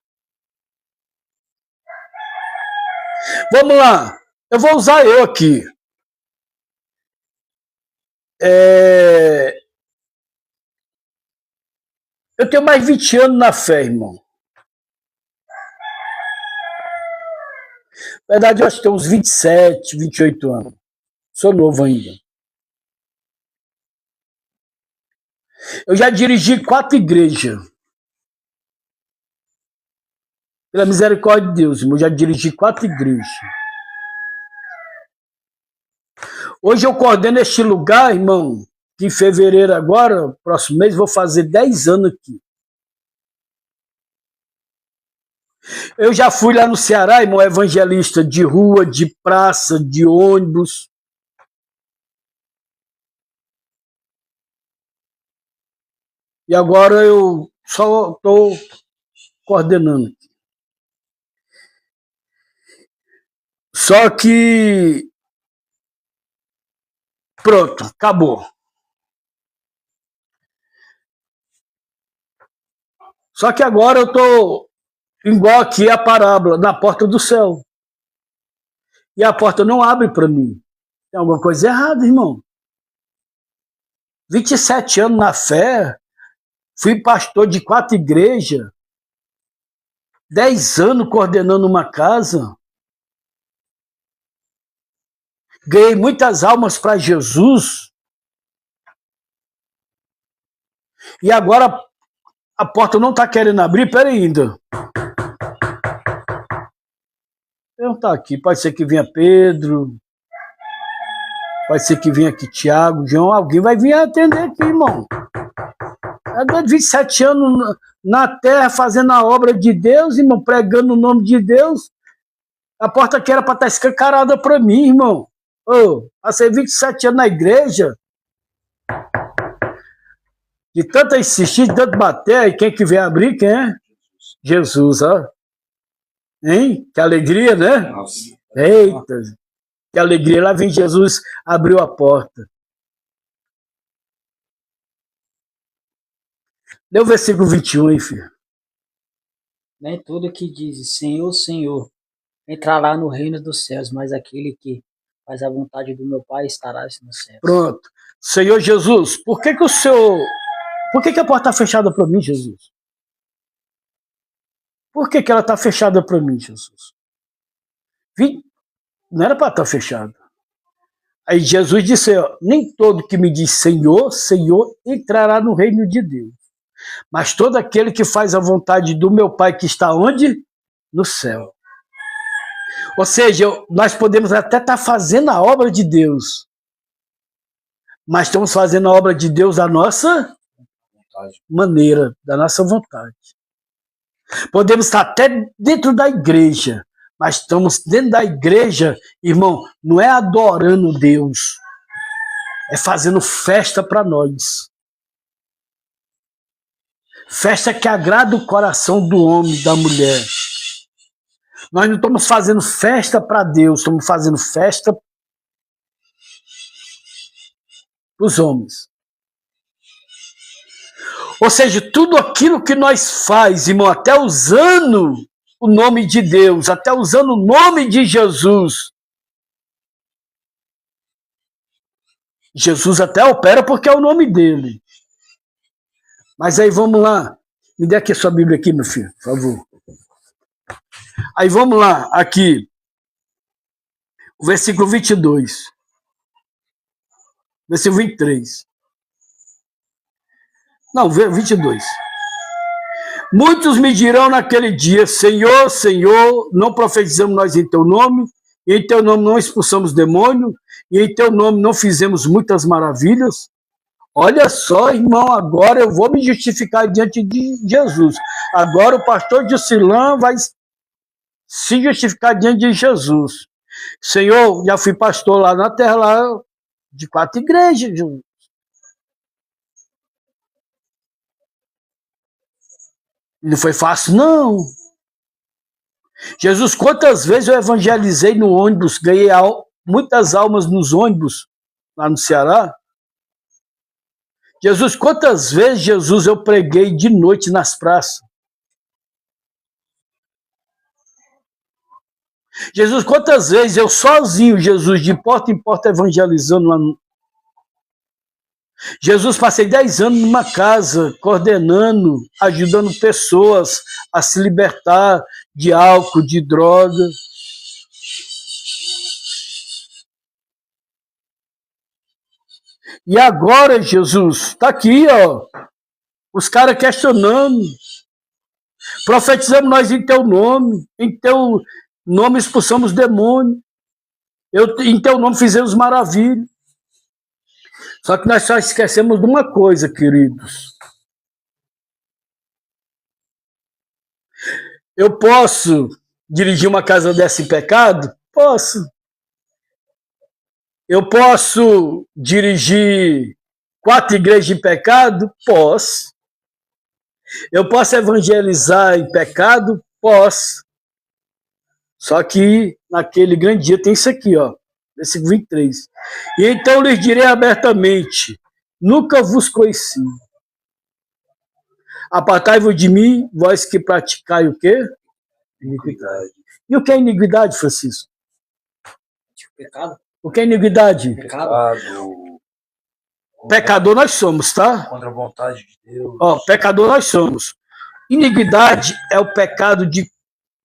Speaker 1: Vamos lá, eu vou usar eu aqui. Eu tenho mais 20 anos na fé, irmão. Na verdade, eu acho que tenho uns 27, 28 anos. Sou novo ainda. Eu já dirigi 4 igrejas. Pela misericórdia de Deus, irmão, eu já dirigi 4 igrejas. Hoje eu coordeno este lugar, irmão, que em fevereiro agora, próximo mês, vou fazer 10 anos aqui. Eu já fui lá no Ceará, irmão, evangelista de rua, de praça, de ônibus. E agora eu só estou coordenando. Só que pronto, acabou. Só que agora eu estou igual aqui a parábola, na porta do céu. E a porta não abre para mim. Tem alguma coisa errada, irmão. 27 anos na fé, fui pastor de 4 igrejas, 10 anos coordenando uma casa, ganhei muitas almas para Jesus, e agora a porta não está querendo abrir, peraí ainda. Eu não está aqui, pode ser que venha Pedro, pode ser que venha aqui Tiago, João, alguém vai vir atender aqui, irmão. Agora 27 anos na terra fazendo a obra de Deus, irmão, pregando o nome de Deus, a porta que era para estar escancarada para mim, irmão. Passei 27 anos na igreja, de tanto insistir, de tanto bater, e quem que vem abrir, quem é? Jesus, ó. Hein? Que alegria, né?
Speaker 3: Nossa.
Speaker 1: Eita, que alegria. Lá vem Jesus, abriu a porta. Lê o versículo 21 aí, filho.
Speaker 2: Nem tudo que diz Senhor, Senhor, entrará no reino dos céus, mas aquele que faz a vontade do meu Pai estará nos céus.
Speaker 1: Pronto. Senhor Jesus, por que o Senhor... Por que a porta está fechada para mim, Jesus? Por que ela está fechada para mim, Jesus? Não era para estar fechada. Aí Jesus disse, ó, nem todo que me diz Senhor, Senhor, entrará no reino de Deus. Mas todo aquele que faz a vontade do meu Pai que está onde? No céu. Ou seja, nós podemos até estar fazendo a obra de Deus, mas estamos fazendo a obra de Deus da nossa maneira, da nossa vontade. Podemos estar até dentro da igreja, mas estamos dentro da igreja, irmão, não é adorando Deus, é fazendo festa para nós. Festa que agrada o coração do homem, da mulher. Nós não estamos fazendo festa para Deus, estamos fazendo festa para os homens. Ou seja, tudo aquilo que nós faz, irmão, até usando o nome de Deus, até usando o nome de Jesus. Jesus até opera porque é o nome dele. Mas aí vamos lá. Me dê aqui a sua Bíblia aqui, meu filho, por favor. Aí vamos lá, aqui. O versículo 22. Versículo 23. Não, 22. Muitos me dirão naquele dia, Senhor, Senhor, não profetizamos nós em teu nome, e em teu nome não expulsamos demônio, e em teu nome não fizemos muitas maravilhas. Olha só, irmão, agora eu vou me justificar diante de Jesus. Agora o pastor Jusilã vai se justificar diante de Jesus. Senhor, já fui pastor lá na terra, lá de 4 igrejas. Não foi fácil, não. Jesus, quantas vezes eu evangelizei no ônibus, ganhei muitas almas nos ônibus, lá no Ceará. Jesus, quantas vezes, Jesus, eu preguei de noite nas praças. Jesus, quantas vezes eu sozinho, Jesus, de porta em porta evangelizando lá no... Jesus passei 10 anos numa casa, coordenando, ajudando pessoas a se libertar de álcool, de droga. E agora, Jesus, está aqui, ó, os caras questionando. Profetizamos nós em teu nome expulsamos demônios, em teu nome fizemos maravilha. Só que nós só esquecemos de uma coisa, queridos. Eu posso dirigir uma casa dessa em pecado? Posso. Eu posso dirigir 4 igrejas em pecado? Posso. Eu posso evangelizar em pecado? Posso. Só que naquele grande dia tem isso aqui, ó, versículo 23. E então lhes direi abertamente: nunca vos conheci. Apartai-vos de mim, vós que praticai o quê?
Speaker 3: Iniquidade.
Speaker 1: E o que é iniquidade, Francisco?
Speaker 2: Pecado?
Speaker 1: O que é iniquidade?
Speaker 3: Pecado.
Speaker 1: Pecador nós somos, tá?
Speaker 3: Contra a vontade de Deus.
Speaker 1: Ó, pecador nós somos. Iniquidade é o pecado de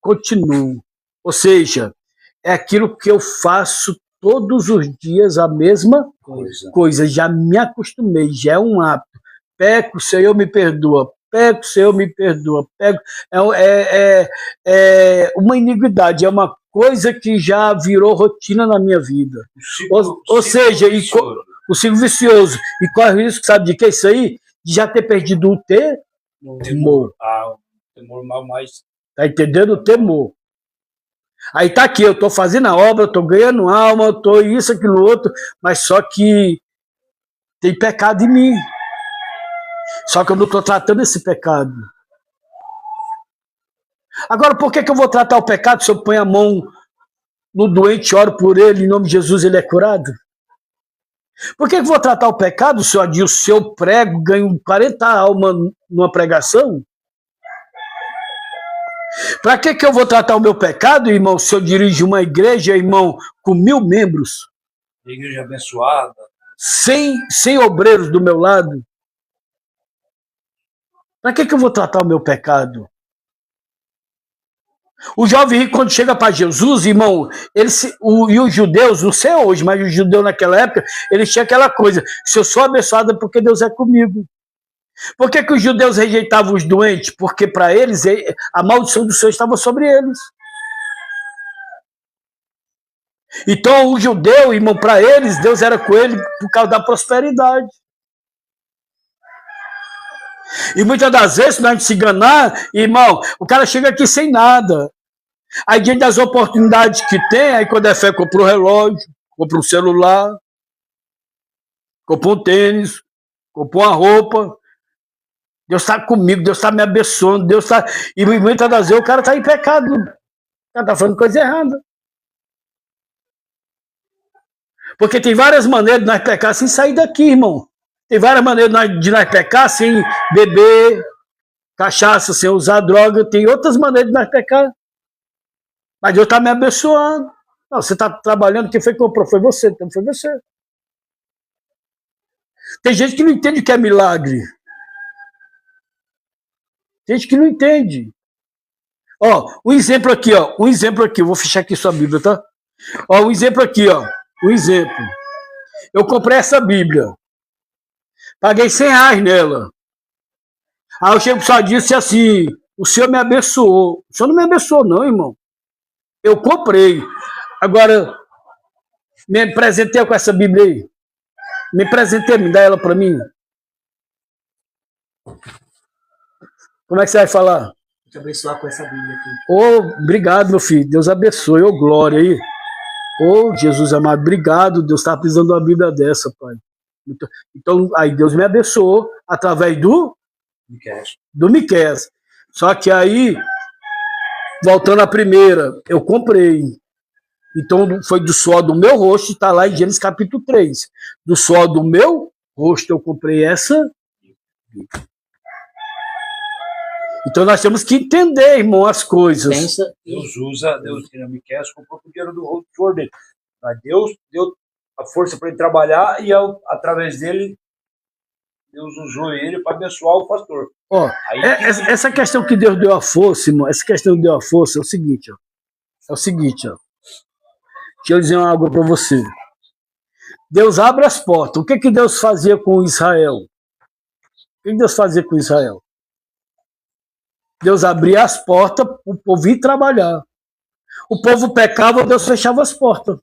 Speaker 1: continuo. Ou seja, é aquilo que eu faço todos os dias a mesma coisa. Já me acostumei, já é um hábito. Peco, o Senhor me perdoa. Peco, o Senhor me perdoa. Peco. É uma iniquidade, é uma coisa que já virou rotina na minha vida. Ou seja, o ciclo vicioso. E corre o risco, sabe de que isso aí? De já ter perdido o temor.
Speaker 3: O temor mais.
Speaker 1: Tá entendendo? O temor. Aí tá aqui, eu tô fazendo a obra, eu tô ganhando alma, eu tô isso, aquilo, outro, mas só que tem pecado em mim. Só que eu não tô tratando esse pecado. Agora, por que eu vou tratar o pecado se eu ponho a mão no doente, oro por ele, em nome de Jesus, ele é curado? Por que eu vou tratar o pecado, senhor Adilson, se eu prego, ganho 40 almas numa pregação? Para que eu vou tratar o meu pecado, irmão, se eu dirijo uma igreja, irmão, com 1000 membros?
Speaker 3: Igreja abençoada.
Speaker 1: 100 obreiros do meu lado? Para que eu vou tratar o meu pecado? O jovem rico, quando chega para Jesus, irmão, e os judeus, não sei hoje, mas os judeus naquela época, eles tinham aquela coisa: se eu sou abençoado é porque Deus é comigo. Por que os judeus rejeitavam os doentes? Porque para eles a maldição do Senhor estava sobre eles. Então o judeu, irmão, para eles, Deus era com ele por causa da prosperidade. E muitas das vezes, se nós se enganar, irmão, o cara chega aqui sem nada. Aí, diante das oportunidades que tem, aí quando é fé, compra um relógio, compra um celular, compra um tênis, compra uma roupa. Deus está comigo, Deus está me abençoando, Deus está... E muitas das vezes o cara está em pecado. O cara está fazendo coisa errada. Porque tem várias maneiras de nós pecar sem sair daqui, irmão. Tem várias maneiras de nós pecar sem beber cachaça, sem usar droga. Tem outras maneiras de nós pecar. Mas Deus está me abençoando. Não, você está trabalhando, quem foi que comprou? Foi você, então foi você. Tem gente que não entende o que é milagre. Tem gente que não entende. Ó, um exemplo aqui, ó. Um exemplo aqui, eu vou fechar aqui sua Bíblia, tá? Ó, um exemplo aqui, ó. Um exemplo. Eu comprei essa Bíblia. Paguei R$100 nela. Aí eu chego pro senhor e disse assim: o senhor me abençoou. O senhor não me abençoou, não, irmão. Eu comprei. Agora, me presentei com essa Bíblia aí. Me presentei, me dá ela para mim. Como é que você vai falar?
Speaker 2: Vou te abençoar com essa Bíblia aqui.
Speaker 1: Oh, obrigado, meu filho. Deus abençoe. Oh, glória aí. Oh, Jesus amado, obrigado. Deus está precisando de uma Bíblia dessa, pai. Então, aí Deus me abençoou através do Miqueias. Só que aí, voltando à primeira, eu comprei. Então, foi do suor do meu rosto, está lá em Gênesis capítulo 3. Do suor do meu rosto, eu comprei essa. Então, nós temos que entender, irmão, as coisas.
Speaker 2: Pensa
Speaker 3: Deus usa, Deus tira Miqueias, comprou o dinheiro do suor dele. Mas Deus deu a força para ele trabalhar e através dele Deus usou ele para abençoar o pastor.
Speaker 1: Ó, essa questão que Deus deu a força, irmão, essa questão que deu a força é o seguinte, ó. É o seguinte, ó. Deixa eu dizer algo para você. Deus abre as portas. O que Deus fazia com Israel? O que Deus fazia com Israel? Deus abria as portas para o povo ir trabalhar. O povo pecava, Deus fechava as portas.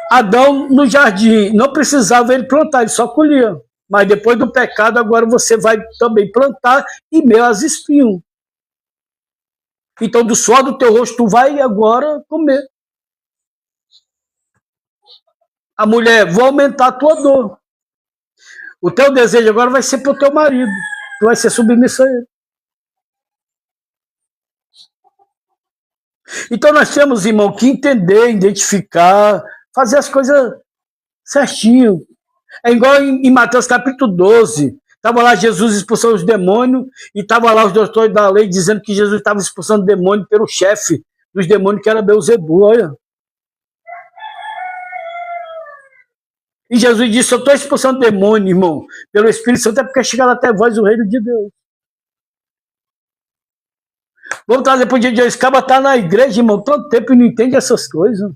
Speaker 1: Adão, no jardim, não precisava ele plantar, ele só colhia. Mas depois do pecado, agora você vai também plantar e meio as espinhos. Então, do suor do teu rosto, tu vai agora comer. A mulher, vou aumentar a tua dor. O teu desejo agora vai ser para o teu marido. Tu vai ser submissa a ele. Então, nós temos, irmão, que entender, identificar, fazer as coisas certinho. É igual em Mateus capítulo 12. Estava lá Jesus expulsando os demônios e estava lá os doutores da lei dizendo que Jesus estava expulsando demônio pelo chefe dos demônios, que era Beelzebu, olha. E Jesus disse, eu estou expulsando demônio, irmão, pelo Espírito Santo, é porque chegaram até vós o reino de Deus. Vamos trazer para o dia de hoje. Esse cara está na igreja, irmão, tanto tempo e não entende essas coisas.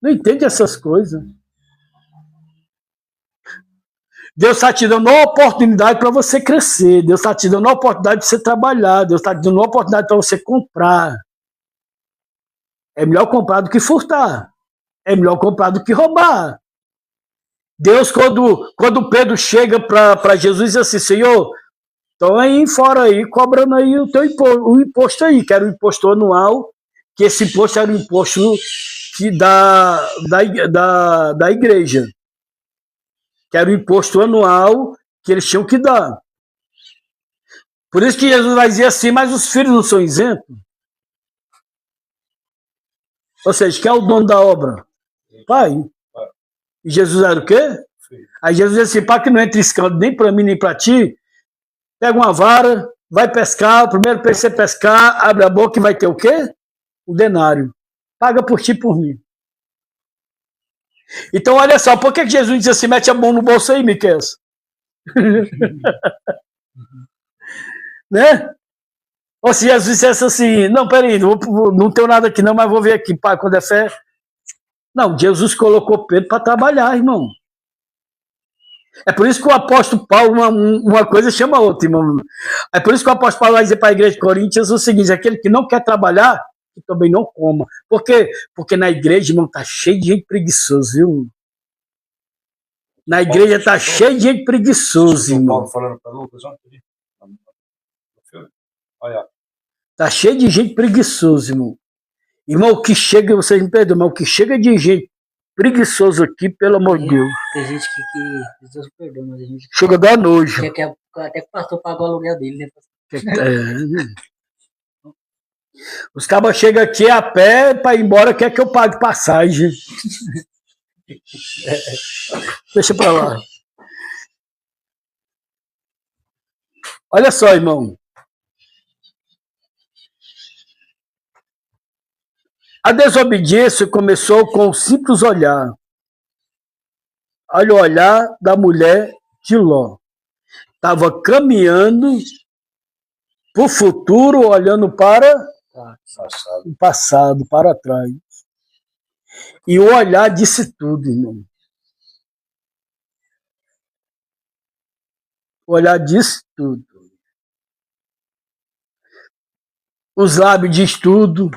Speaker 1: Não entende essas coisas. Deus está te dando uma oportunidade para você crescer. Deus está te dando uma oportunidade para você trabalhar. Deus está te dando uma oportunidade para você comprar. É melhor comprar do que furtar. É melhor comprar do que roubar. Deus, quando Pedro chega para Jesus e diz assim, Senhor, estão aí fora aí, cobrando aí o imposto aí, que era o imposto anual, que esse imposto era o imposto da igreja, que era o imposto anual que eles tinham que dar. Por isso que Jesus vai dizer assim, mas os filhos não são isentos? Ou seja, quem é o dono da obra? Pai. E Jesus era o quê? Aí Jesus disse assim, para que não entre escândalo nem para mim nem para ti, pega uma vara, vai pescar, o primeiro para você pescar, abre a boca e vai ter o quê? O denário. Paga por ti e por mim. Então, olha só, por que Jesus diz assim, mete a mão no bolso aí, Miquel? Né? Ou se Jesus dissesse assim, não, peraí, não tenho nada aqui não, mas vou ver aqui, pai, quando é fé. Não, Jesus colocou Pedro para trabalhar, irmão. É por isso que o apóstolo Paulo, uma coisa chama a outra, irmão. É por isso que o apóstolo Paulo vai dizer para a igreja de Coríntios o seguinte, aquele que não quer trabalhar, que também não coma. Por quê? Porque na igreja, irmão, tá cheio de gente preguiçosa, viu? Na igreja tá cheio de gente preguiçosa, irmão.
Speaker 3: Paulo falando para Lucas, olha.
Speaker 1: Tá cheio de gente preguiçosa, irmão. Irmão, o que chega, vocês me perdoam, mas o que chega de gente preguiçoso aqui, pelo amor de Deus.
Speaker 2: Tem gente que Deus perdoa, mas a gente
Speaker 1: chega a dar nojo.
Speaker 2: Quer que até que o pastor pagou o aluguel dele, né?
Speaker 1: Os cabas chegam aqui a pé para ir embora, quer que eu pague passagem. Deixa pra lá. Olha só, irmão. A desobediência começou com um simples olhar. Olha o olhar da mulher de Ló. Estava caminhando para o futuro, olhando para o passado, para trás. E o olhar disse tudo, irmão. O olhar disse tudo. Os lábios diz tudo.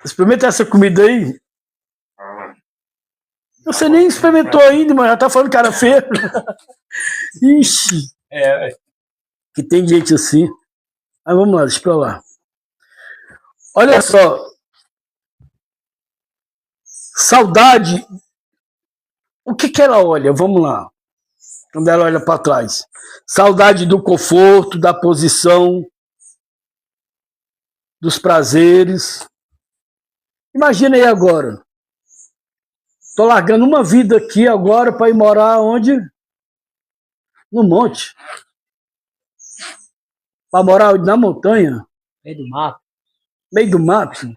Speaker 1: Experimenta essa comida aí. Você nem experimentou ainda, mas já tá falando cara feio. Ixi. Que tem gente assim. Mas vamos lá, deixa pra lá. Olha só. Saudade. O que ela olha? Vamos lá. Quando ela olha para trás. Saudade do conforto, da posição, dos prazeres. Imagina aí agora. Estou largando uma vida aqui agora para ir morar onde? No monte. Para morar na montanha.
Speaker 2: Meio do mato.
Speaker 1: Meio do mato.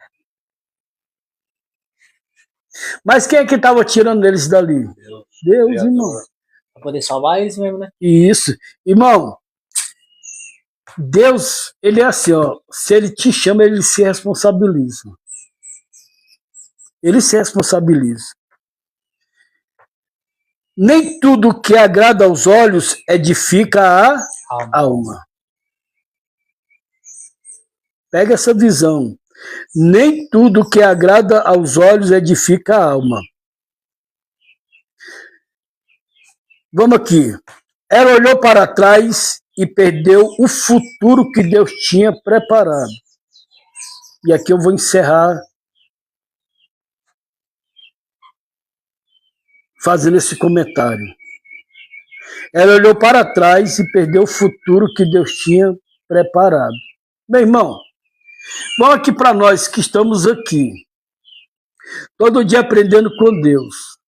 Speaker 1: Mas quem é que estava tirando eles dali? Deus, irmão.
Speaker 2: Para poder salvar eles mesmo, né?
Speaker 1: Isso. Irmão, Deus, ele é assim, ó. Se ele te chama, ele se responsabiliza. Ele se responsabiliza. Nem tudo que agrada aos olhos edifica a alma. Pega essa visão. Nem tudo que agrada aos olhos edifica a alma. Vamos aqui. Ela olhou para trás e perdeu o futuro que Deus tinha preparado. E aqui eu vou encerrar fazendo esse comentário. Ela olhou para trás e perdeu o futuro que Deus tinha preparado. Meu irmão, vamos aqui para nós que estamos aqui, todo dia aprendendo com Deus,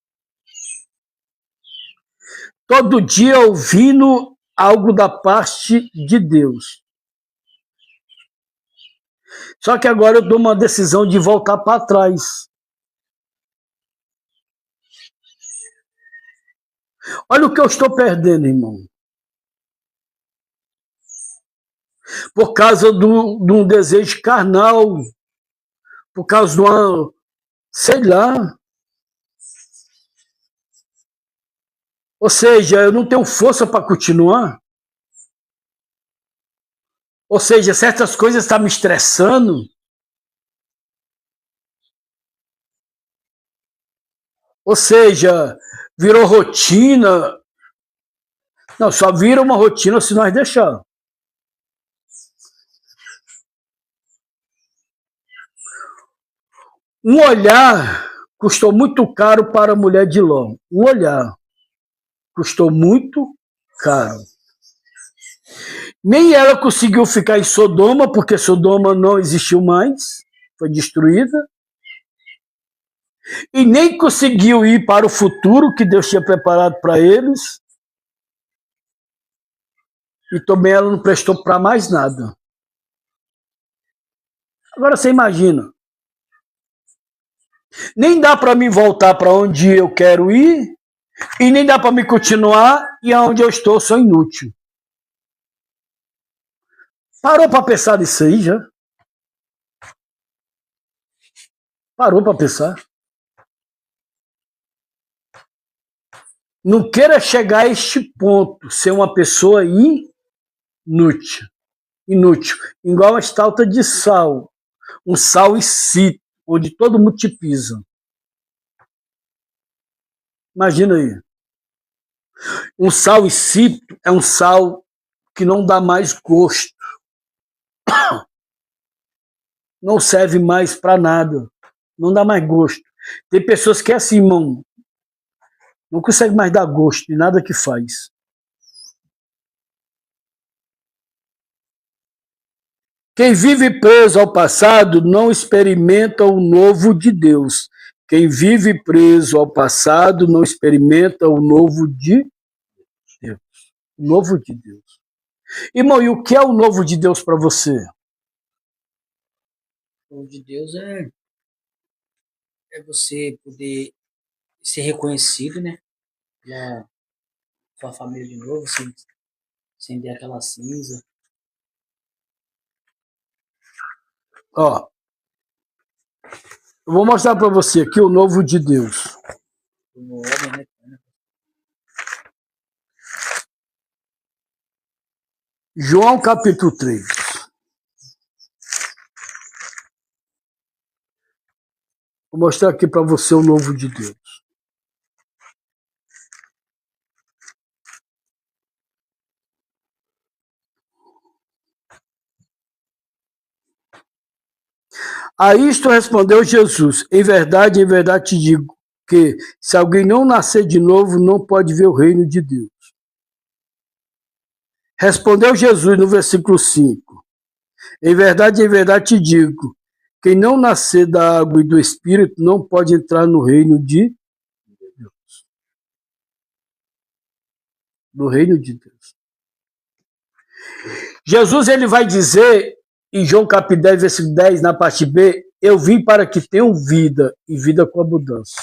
Speaker 1: todo dia ouvindo algo da parte de Deus. Só que agora eu dou uma decisão de voltar para trás. Olha o que eu estou perdendo, irmão. Por causa de um desejo carnal, por causa de uma, sei lá. Ou seja, eu não tenho força para continuar. Ou seja, certas coisas estão me estressando. Ou seja, virou rotina. Não, só vira uma rotina se nós deixarmos. Um olhar custou muito caro para a mulher de Ló. Um olhar custou muito caro. Nem ela conseguiu ficar em Sodoma, porque Sodoma não existiu mais, foi destruída. E nem conseguiu ir para o futuro que Deus tinha preparado para eles. E também ela não prestou para mais nada. Agora você imagina. Nem dá para mim voltar para onde eu quero ir, e nem dá para me continuar, e aonde eu estou sou inútil. Parou para pensar nisso aí já? Parou para pensar? Não queira chegar a este ponto, ser uma pessoa inútil. Inútil. Igual a estalta de sal. Um sal insípido, onde todo mundo te pisa. Imagina aí. Um sal insípido é um sal que não dá mais gosto. Não serve mais para nada. Não dá mais gosto. Tem pessoas que é assim, irmão. Não consegue mais dar gosto de nada que faz. Quem vive preso ao passado não experimenta o novo de Deus. Quem vive preso ao passado não experimenta o novo de Deus. O novo de Deus. Irmão, e o que é o novo de Deus para você?
Speaker 2: O novo de Deus é você poder ser reconhecido, né? Pela sua família de novo, sem acender aquela cinza.
Speaker 1: Ó, eu vou mostrar para você aqui o novo de Deus.
Speaker 2: Como homem, né?
Speaker 1: João capítulo 3. Vou mostrar aqui para você o novo de Deus. A isto respondeu Jesus: em verdade te digo, que se alguém não nascer de novo, não pode ver o reino de Deus. Respondeu Jesus no versículo 5: em verdade te digo, quem não nascer da água e do Espírito não pode entrar no reino de Deus. No reino de Deus. Jesus ele vai dizer em João capítulo 10, versículo 10, na parte B, eu vim para que tenham vida e vida com abundância.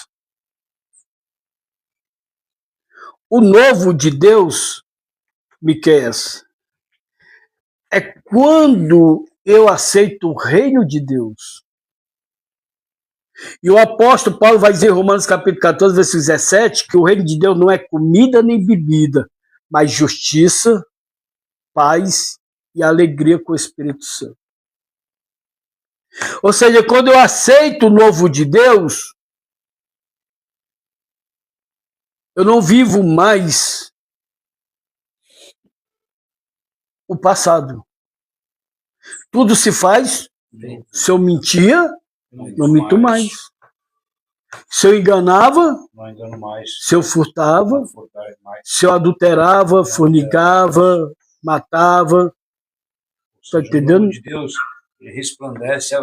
Speaker 1: O novo de Deus, Miqueias, é quando eu aceito o reino de Deus. E o apóstolo Paulo vai dizer em Romanos capítulo 14, versículo 17, que o reino de Deus não é comida nem bebida, mas justiça, paz e alegria com o Espírito Santo. Ou seja, quando eu aceito o novo de Deus, eu não vivo mais o passado. Tudo se faz. Se eu mentia, não minto mais. Se eu enganava,
Speaker 3: não engano mais.
Speaker 1: Se eu furtava,
Speaker 3: Não furtar mais.
Speaker 1: se eu adulterava, fornicava, matava. Está entendendo?
Speaker 3: O nome de Deus, ele resplandece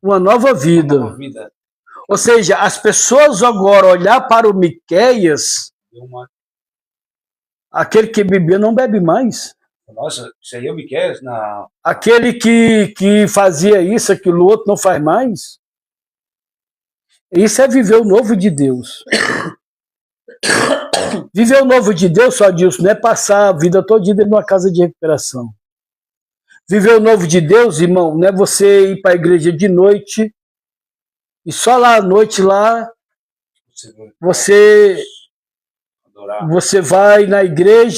Speaker 1: Uma nova vida.
Speaker 3: uma vida.
Speaker 1: Ou seja, as pessoas agora olhar para o Miqueias, aquele que bebia não bebe mais.
Speaker 3: Nossa, isso aí é o Miqueias na...
Speaker 1: Aquele que fazia isso, aquilo outro, não faz mais. Isso é viver o novo de Deus. Viver o novo de Deus, só disso, não é passar a vida toda dentro de uma casa de recuperação. Viver o novo de Deus, irmão, não é você ir para a igreja de noite e só lá à noite lá você vai na igreja